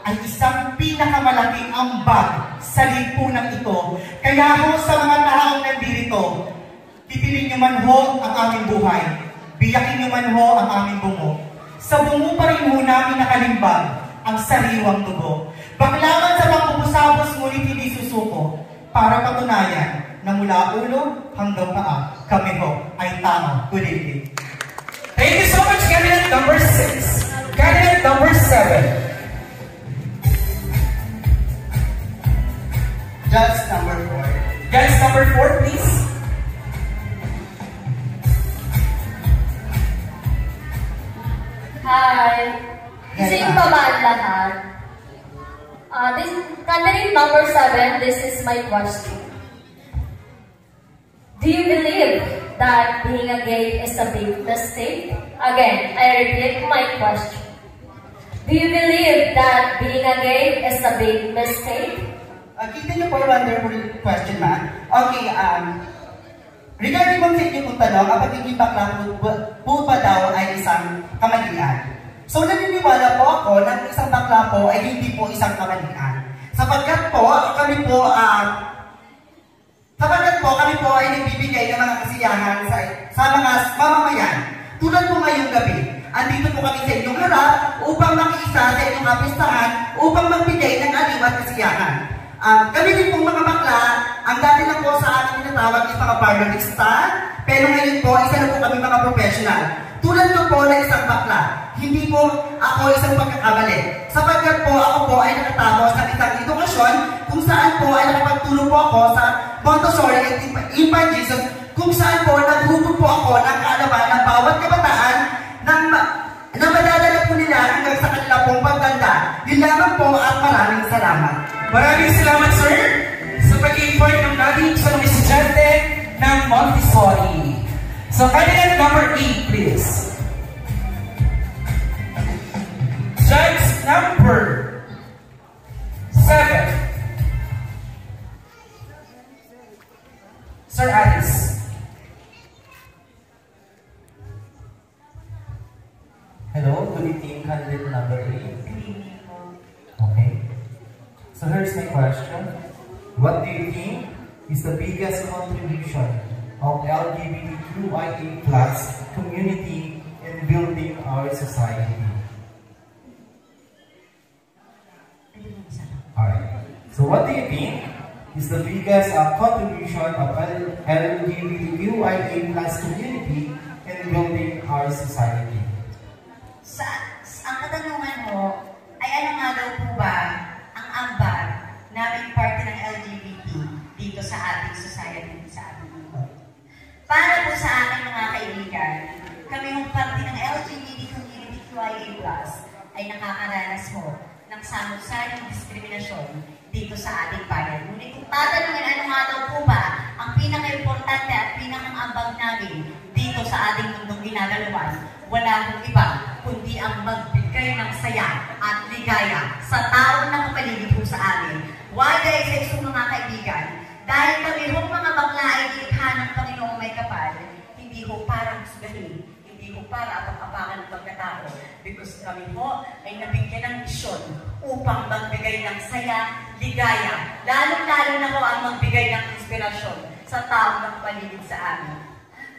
ay isang pinakamalaking ambag sa lipunan ito. Kaya ho sa mga taong nandito, titilin nyo man ho ang aming buhay. Biyakin nyo man ho ang aming bungo. Sa bungo pa rin ho namin nakalimbag ang sariwang dugo. Baklaman sa pagpupusabos ngunit hindi susuko para patunayan na mula ulo hanggang paa, kami ho ay tama. Good evening. Thank you so much, candidate number 6. Candidate number 7. Judge number 4. Judge number 4, please. Hi. Gising pa ba ang lahat? This candidate number 7, this is my question. Do you believe that being a gay is a big mistake? Again, I repeat my question. Do you believe that being a gay is a big mistake? Kita niyo po, wonderful question, ma'am. Okay, regarding mo sa inyo pong tanong, ang pagiging bakla po ba daw ay isang kamalian? So, naniniwala po ako na isang bakla po ay hindi po isang kamalian. Sapagkat po kami po ay nagbibigay ng mga kasiyahan sa mga mamamayan. Tulad po ngayong gabi, andito po kami sa inyong harap upang makiisa sa inyong kapistahan upang magbigay ng aliw at kasiyahan. Kami din pong mga bakla, ang dati lang po sa ating tinatawag is mga barbarista, pero ngayon po, isa na po kami mga professional. Tulad ko po na isang bakla, hindi po ako isang pagkakamali. Sapagkat po ako po ay nakatapos ng isang edukasyon kung saan po ay nakapagtulong po ako sa Montessori at Infant Jesus, kung saan po naghugot po ako ng kaalaman ng bawat kabataan na madadala po nila hanggang sa kanila pong pagtanda. Yun lamang po at maraming salamat. Maraming salamat, sir, sa pag-i-import ng nating isang estudyante ng Montessori. So, candidate number 8, please. Judge number 7. Sir Alice. Hello, good evening, candidate number 8. Okay. So here's my question. What do you think is the biggest contribution of LGBTQIA+ community in building our society? Alright. So what do you think is the biggest contribution of LGBTQIA+ community in building our society? Ang katanungan mo ay ano nga daw po ba ang ambag na may parte ng LGBT dito sa ating society, sa ating mundo. Para po sa akin mga kaibigan, kami yung parte ng LGBT community QIA+ ay nakakaranas mo ng samot-saring diskriminasyon dito sa ating bayan. Ngunit kung tatanungin ano nga daw po ba ang pinaka-importante at pinaka-ambag namin dito sa ating mundong ginagalawan, wala kong iba kundi ang magbigay ng saya at ligaya sa taong nakapaligid po sa amin. Why guys, sa isang mga kaibigan? Dahil kami hong mga bakla ay ilikha ng Panginoong may kapal, hindi ho para husgahin, hindi ho para apag-apakan ng pagkatao. Because kami ho ay nabigyan ng misyon upang magbigay ng saya, ligaya, lalong-lalo na ho ang magbigay ng inspirasyon sa taong nakapaligid sa amin.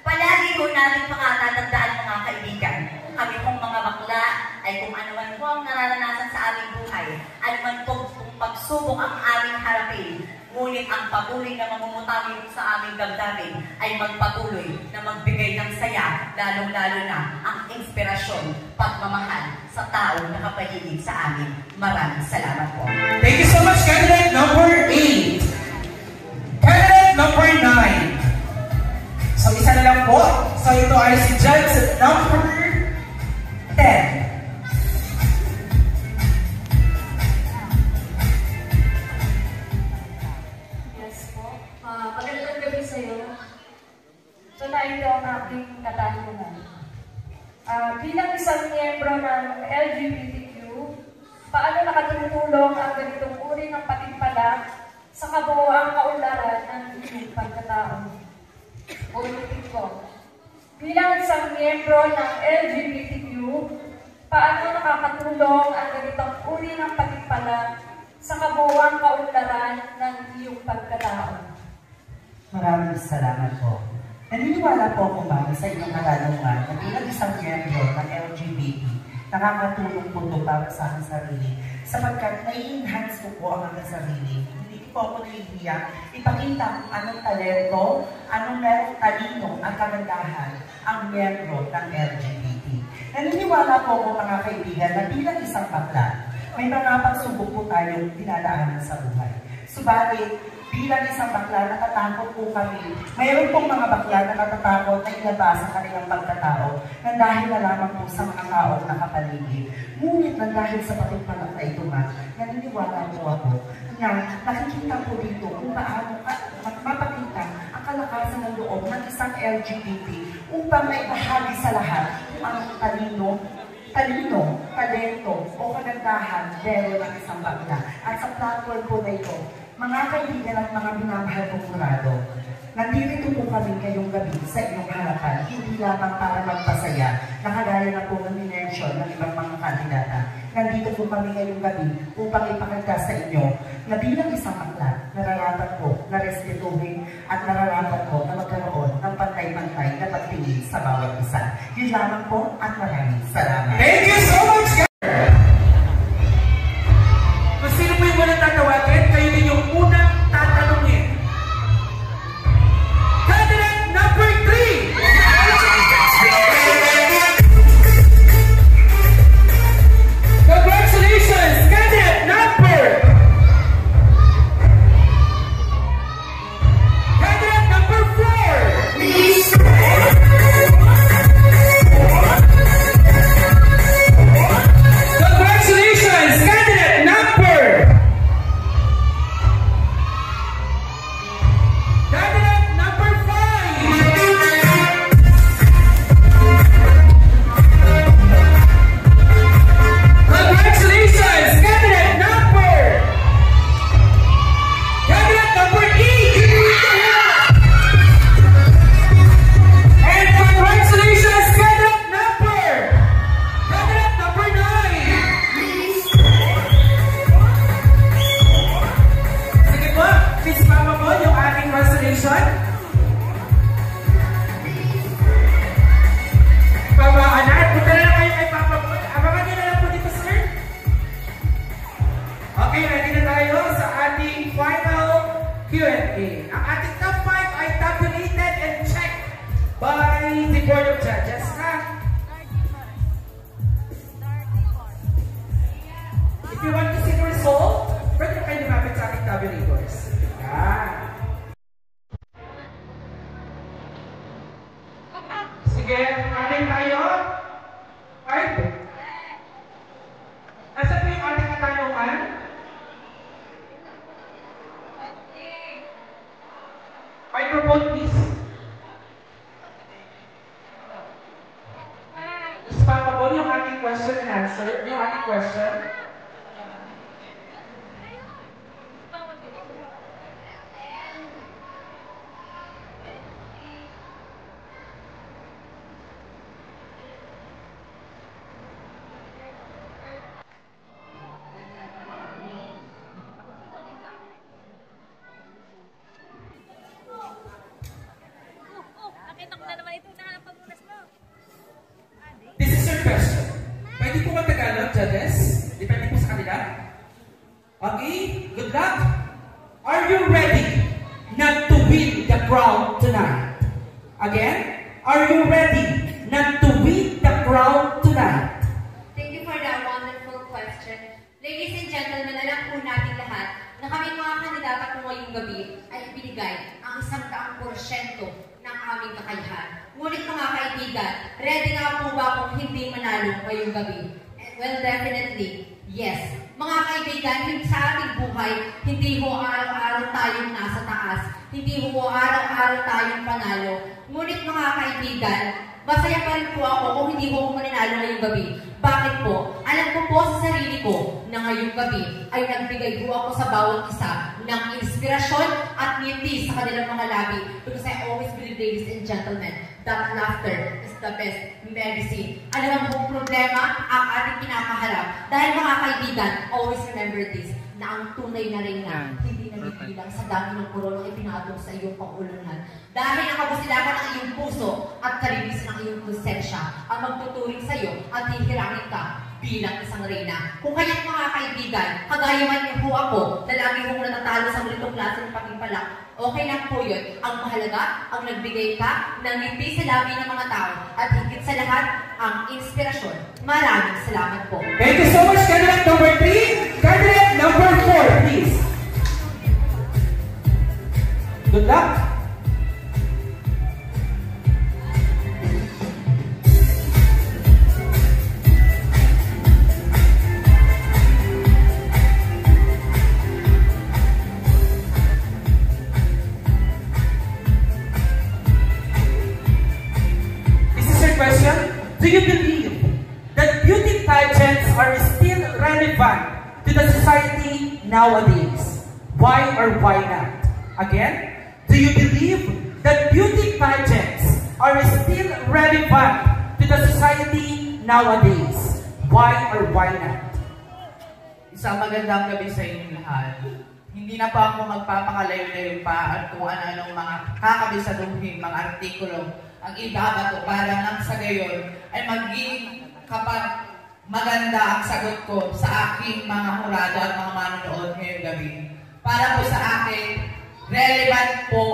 Palagi ho natin makatatandaan mga kaibigan, kami pong mga bakla ay kung ano man po ang nararanasan sa aming buhay, ano man po kung pagsubok ang aming harapin, Ngunit ang patuloy na mamumutawi sa aming damdamin ay magpatuloy na magbigay ng saya, lalong-lalo na ang inspirasyon, pagmamahal sa taong nakapaligid sa amin. Maraming salamat po. Thank you so much, candidate number 8. Candidate number 9. So, isa na lang po. So, ito ay si judge number 10. Magandang gabi sa'yo. So, ito ang aking katanungan. Bilang isang miyembro ng LGBTQ, paano nakatutulong ang ganitong uri ng patimpala sa kabuoang kaunlaran ng iyong pagkatao? Ulitin ko. Bilang isang miyembro ng LGBTQ, paano nakakatulong ang ganitong uri ng patimpala sa kabuoang kaunlaran ng iyong pagkatao? Maraming salamat po. Naniniwala po ako, ma'am, sa inyong katanungan na bilang isang miyembro ng LGBT, nakakatulong po ito para sa aking sarili sapagkat nai-enhance ko po ang aking sarili. Hindi po ako nahihiya ipakita kung anong talento, anong merong talino at kagandahan ang miyembro ng LGBT. Naniniwala po ako, mga kaibigan, na bilang isang bakla, may mga pagsubok po tayong dinadaanan sa buhay. Subalit, bilang isang bakla, natatakot po kami. Mayroon pong mga bakla na natatakot na ilabas ang kanilang pagkatao na dahil na lamang po sa mga taong nakapaligid. Ngunit na dahil sa patimpalak na ito, ma'am, naniniwala po ako na nakikita po dito kung paano mapakita ang kalakasan ng loob ng isang LGBT upang may bahagi sa lahat ang talento, talento o kagandahan meron ng isang bakla. At sa platform po na ito, mga kaibigan at mga minamahal kong kurado, nandito po kami ngayong gabi sa inyong harapan, hindi lamang para magpasaya, nakagaya na po ng minensyon ng ibang mga kandidata. Nandito po kami ngayong gabi upang ipakita sa inyo na bilang isang bakla, nararapat po na respetuhin at nararapat po na magkaroon ng pantay-pantay na pagtingin sa bawat isa. Yun lamang po at maraming salamat. Thank you so much, guys! Kung sino po yung walang tatawagin, kayo din yung unang tatanungin. Candidate number 3! Congratulations, candidate number 4! Congratulations, candidate number 4. This is your question. Pwede po mag-Tagalog, judges? Depende crown tonight? Again, are you ready not to win the crown tonight? Thank you for that wonderful question. Ladies and gentlemen, alam po natin lahat na kami mga kandidata po ngayong gabi ay ibinigay ang 100% ng aming kakayahan. Ngunit mga kaibigan, ready nga po ba kung hindi manalo ngayong gabi? Well, definitely, yes. Mga kaibigan, sa ating buhay, hindi ho araw-araw tayong nasa taas. Hindi ho araw-araw tayong panalo. Ngunit mga kaibigan, masaya pa rin po ako kung hindi ho mananalo ngayong gabi. Bakit po? Alam ko po sa sarili ko na ngayong gabi ay nagbigay po ako sa bawat isa ng inspirasyon at ngiti sa kanilang mga labi. Because I always believe, ladies and gentlemen, that laughter is the best medicine. Alam mo kung problema ang ating kinakaharap. Dahil mga kaibigan, always remember this, na ang tunay na reyna hindi nabibilang sa dami ng koronang ipinatong sa iyong pangulunan. Dahil ang kabusilakan ng iyong puso at kalinisan ng iyong konsensya ang magtuturing sa iyo at hihirangin ka bilang isang reyna. Kung kaya't mga kaibigan, kagaya man niyo po ako na lagi mong natatalo sa mulitong klase ng patimpalak, okay lang po yun. Ang mahalaga, ang nagbigay ka ng ngiti sa labi ng mga tao at higit sa lahat, ang inspirasyon. Maraming salamat po. Thank you so much, candidate number 3. Candidate number 4, please. Good luck. Question, do you believe that beauty pageants are still relevant to the society nowadays? Why or why not? Again, do you believe that beauty pageants are still relevant to the society nowadays? Why or why not? Isang magandang gabi sa inyong lahat. Hindi na pa ako magpapakalayo-layo pa at kung ano-anong mga kakabisaduhin, mga artikulo ang ibabato para nang sa gayon ay maging kapag maganda ang sagot ko sa aking mga hurado at mga manonood ngayong gabi. Para po sa akin, relevant po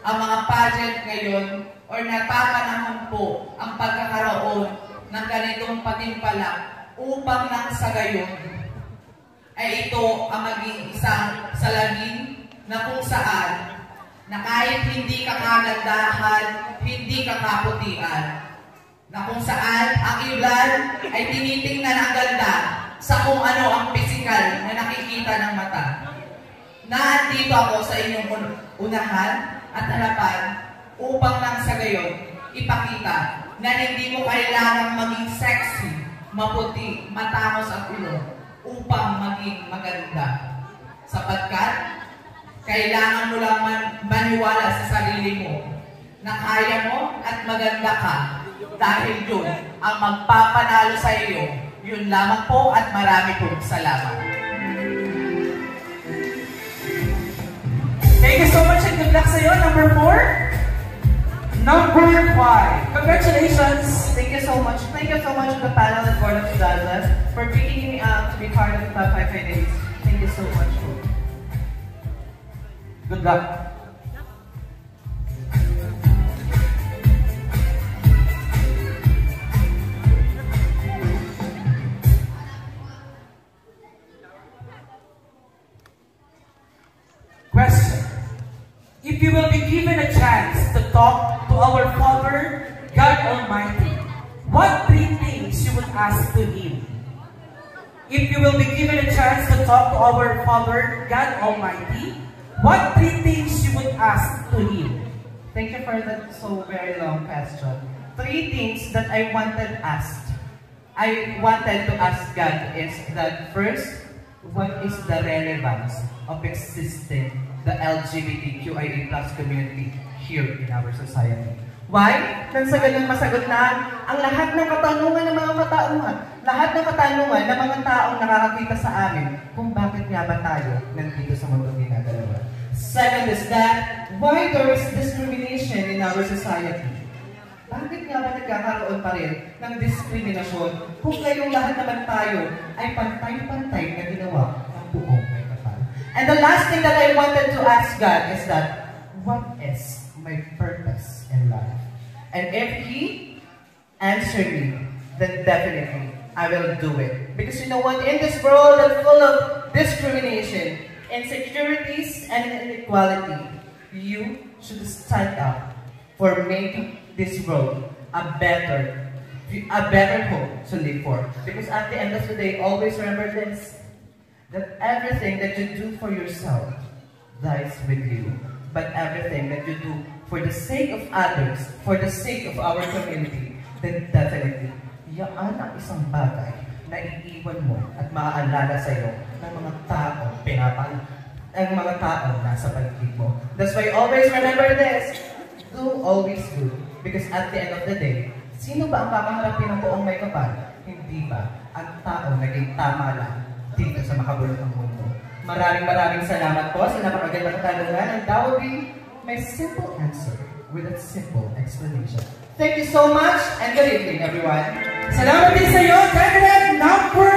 ang mga pageant ngayon or napapanahon po ang pagkakaroon ng ganitong patimpalak upang nang sa gayon ay ito ang maging isang salamin na kung saan na kahit hindi ka kagandahan, hindi ka kaputian, na kung saan ang ilan ay tinitingnan ang ganda sa kung ano ang pisikal na nakikita ng mata. Nandito ako sa inyong unahan at harapan upang nang sa gayon ipakita na hindi mo kailangang maging sexy, maputi, matangos ang ulo upang maging maganda. Sapagkat kailangan mo lang maniwala sa sarili mo na kaya mo at maganda ka dahil yun ang magpapanalo sa iyo. Yun lamang po at marami pong salamat. Thank you so much and good luck sa iyo. Number 4. Number 5. Congratulations. Thank you so much. Thank you so much to the panel and board of judges for picking me up to be part of the top 5 candidates. Thank you so much. Good luck. Question. If you will be given a chance to talk to our Father, God Almighty, what 3 things you would ask to Him? If you will be given a chance to talk to our Father, God Almighty, what 3 things you would ask to Him? Thank you for that so very long question. 3 things that I wanted to ask God is that first, what is the relevance of existing the LGBTQIA+ community here in our society? Why? Nang sa ganun masagot na ang lahat ng katanungan ng mga katauhan, lahat ng katanungan ng mga taong nakakakita sa amin kung bakit nga ba tayo nandito sa mundong ginagalawan. Second is that, why there is discrimination in our society? Bakit nga ba nagkakaroon pa rin ng diskriminasyon kung kayong lahat naman tayo ay pantay-pantay na ginawa ng buong may kapal? And the last thing that I wanted to ask God is that, what is my purpose in life. And if he answers me, then definitely I will do it. Because you know what? In this world that's full of discrimination, insecurities, and inequality, you should stand up for making this world a better home to live for. Because at the end of the day, always remember this, that everything that you do for yourself lies with you. But everything that you do for the sake of others, for the sake of our community, then definitely, yan ang isang bagay na iiwan mo at maaalala sa'yo ng mga tao, ang mga tao nasa paligid mo. That's why always remember this, do always good. Because at the end of the day, sino ba ang kakaharapin ng buong may kapal? Hindi ba ang tao naging tama lang dito sa makabulot ng mundo? Maraming salamat po sa napakagandang katanungan, and that will be my simple answer with a simple explanation. Thank you so much, and good evening, everyone. Salamat din sa iyo, candidate number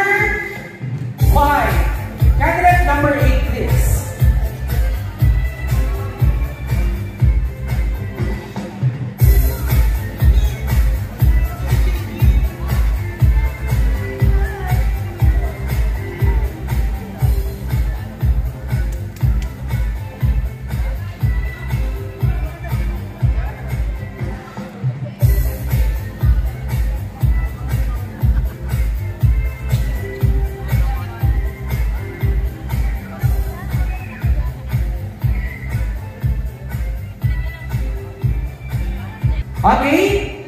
5. Candidate number 8, please. Okay,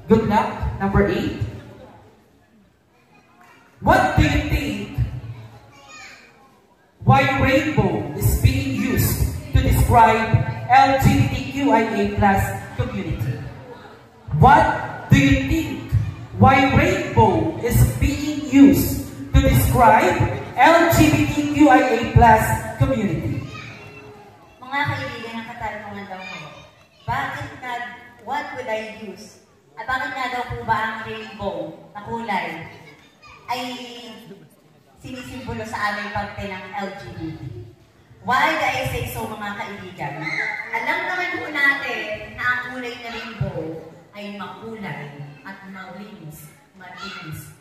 good luck, number 8. What do you think why rainbow is being used to describe LGBTQIA+ community? What do you think why rainbow is being used to describe LGBTQIA+ community? Mga kaibigan ng katanungan daw ko, what would I use? At bakit nga daw po ba ang rainbow na kulay ay sinisimbolo sa aming parte ng LGBT? Why do I say so, mga kaibigan? Alam naman po natin na ang kulay na rainbow ay makulay at malinis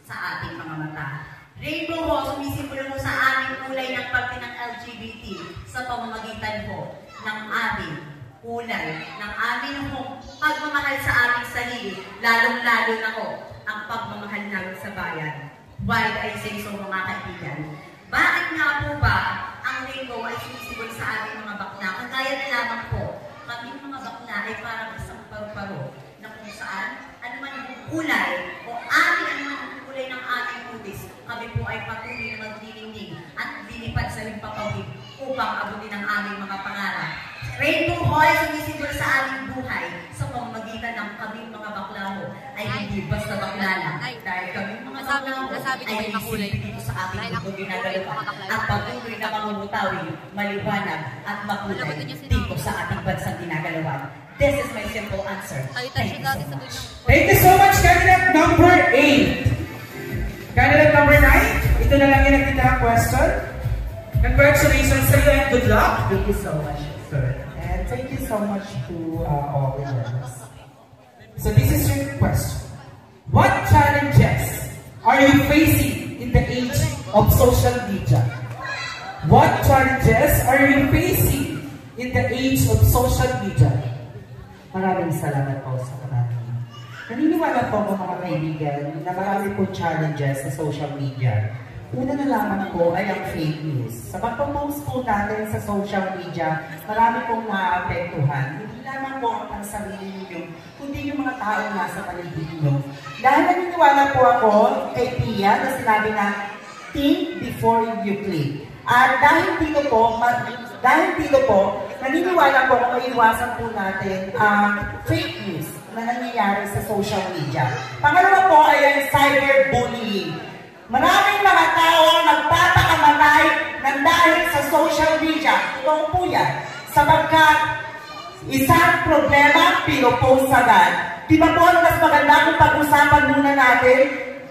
sa ating mga mata. Rainbow ho, sumisimbolo mo sa aming kulay ng parte ng LGBT sa pamamagitan po ng aming kulay ng aming pagmamahal sa aming sarili, lalong-lalo na ko ang pagmamahal namin sa bayan. Why do I say so, mga kaibigan? Bakit nga po ba ang rainbow ay sumisibol sa aming mga bakla? Kagaya na lamang po, kaming mga bakla ay parang isang paru-paro na kung saan, ano man ang kulay o ano man ang kulay ng aming kutis, kami po ay patuloy na magdiningning at linipad sa limpapawid upang abutin ang aming mga pangarap. Rainbow ho ay sumisibol sa aming buhay sa pamamagitan ng kaming mga bakla ho ay hindi basta bakla lang. Dahil kaming mga bakla ho ay hindi dito sa ating mundo ginagalawa at patuloy na mamumutawi, maliwanag at makulay dito sa ating bansang ginagalawan. This is my simple answer. Thank you so much. Thank you so much, candidate number 8. Candidate number 9, ito na lang yung nagtitirang question. Congratulations sa iyo and good luck. Thank you so much, sir. And thank you so much to all the judges. So this is your question. What challenges are you facing in the age of social media? What challenges are you facing in the age of social media? Maraming salamat po sa katanungan. Naniniwala po ako, mga kaibigan, na marami po challenges sa social media. Una na lamang po ay ang fake news. Sa pagpapost po natin sa social media, marami pong naapektuhan. Hindi lamang po ang pansarili ninyo, kundi yung mga tao nasa paligid nyo. Dahil naniniwala po ako kay Pia na sinabi na, think before you click. At dahil dito po, naniniwala po kung maiiwasan po natin ang fake news na nangyayari sa social media. Pangalawa po ay ang cyberbullying. Maraming mga tao nagpapakamatay ng dahil sa social media. Ito po yan. Sapagkat isang problema, pinopost agad. Di ba po, mas maganda kung pag-usapan muna natin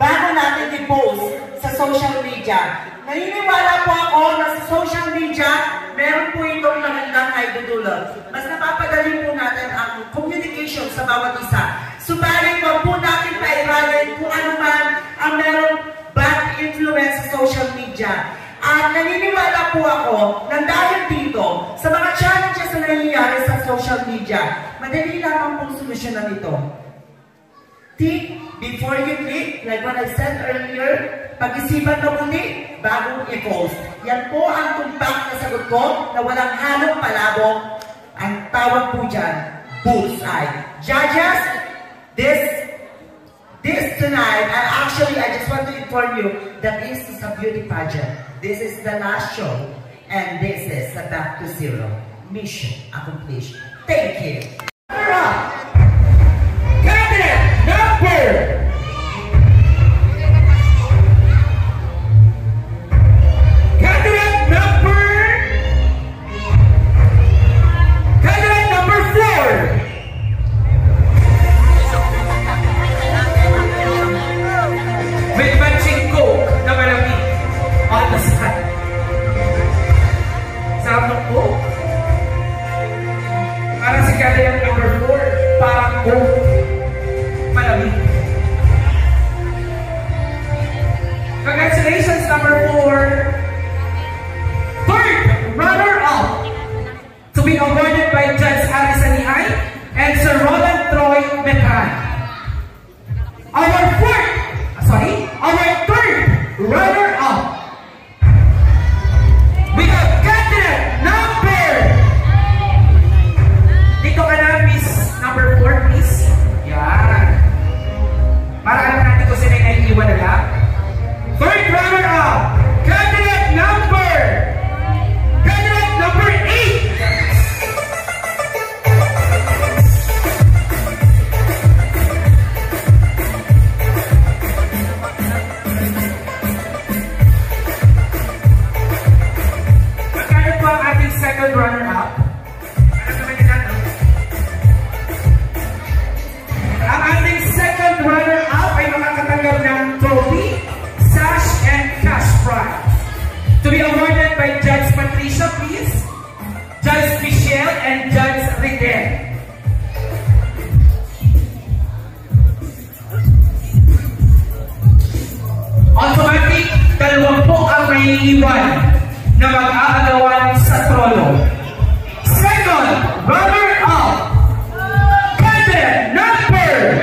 bago natin i-post sa social media. Naniniwala po ako na sa social media, meron po itong magandang idudulot. Mas napapadali po natin po ako ng dahil dito sa mga challenges na nangyayari sa social media, madali lamang pong solusyonan ito. Think before you click, like what I said earlier, pag-isipan mabuti bago i-post. Yan po ang tumpak na sagot ko na walang halong palabok. Ang tawag po dyan, bullseye. Judges, this tonight, I just want to inform you that this is a beauty pageant. This is the last show, and this is the Back to Zero. Mission accomplished. Thank you. Candidate number congratulations, number 4. Third runner-up to be awarded by Judge Aris Anihay and Sir Roland Troy Metan. Our third runner-up, we have candidate number. Dito ka na, Miss number 4, please. Yan. Marami natin ko sila naiiwan na lang. Third runner-up, candidate number 8. Magkano po ang ating second runner-up? Ano naman yung natin? Ang ating second runner-up ay makakatanggap ng trophy, sash, and cash prize. To be awarded by Judge Patricia, please, Judge Michelle, and Judge Riquel. Automatic, 2 po ang may iwan na mag-aagawan sa trono. Second runner-up, candidate number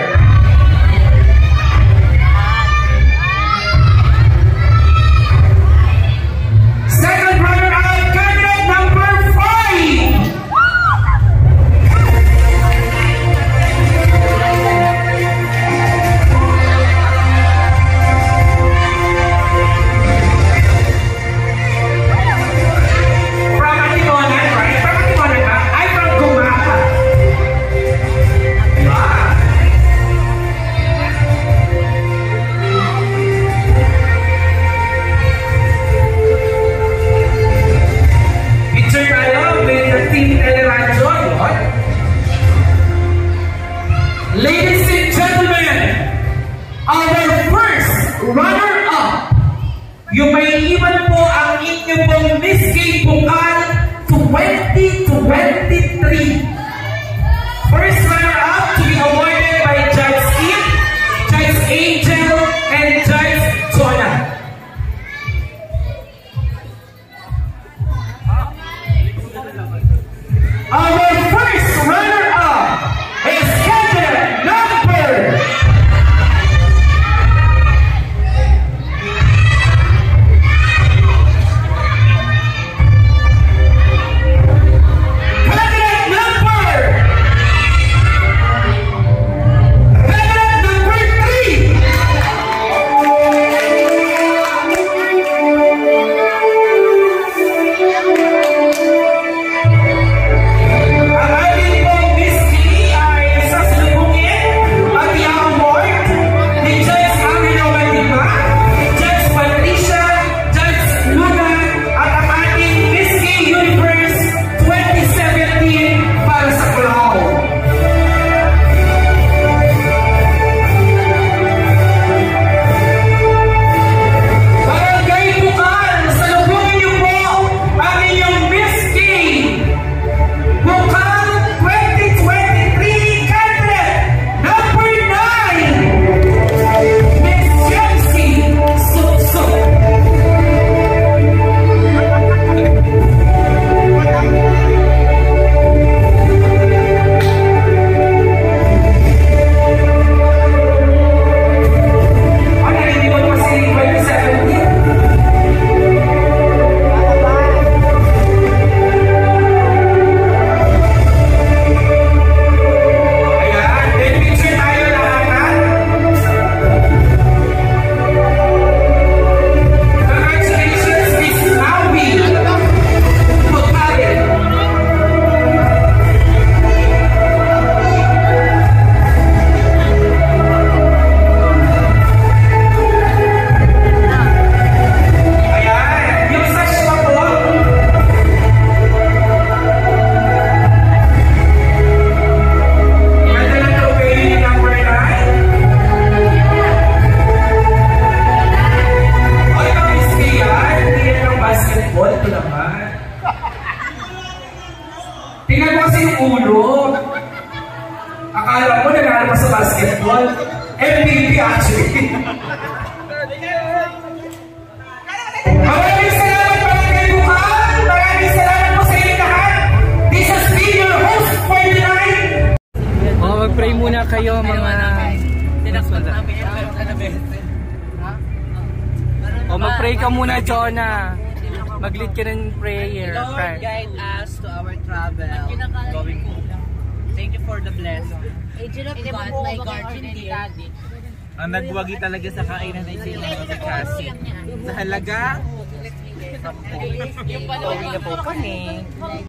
2023. First runner-up to be awarded by Judge Steve, Judge Angel, and Judge Jonah. Our first runner-up is candidate number 8. ulo. Akala mo nanalo pa sa basketball. MVP actually. Maraming salamat Barangay Bukal. Maraming salamat po sa inyo lahat. This has been your host for tonight. Mag-pray muna kayo mga... mag-pray ka muna, Jonah. Mag-lead ka ng prayer. Lord, guide us to our travel. Going home. Thank you for the blessing. Angel of God, my guardian dear. Ang nagwagi talaga sa kainan ay sila sa Cassie. Sa halaga, yung pala po kami.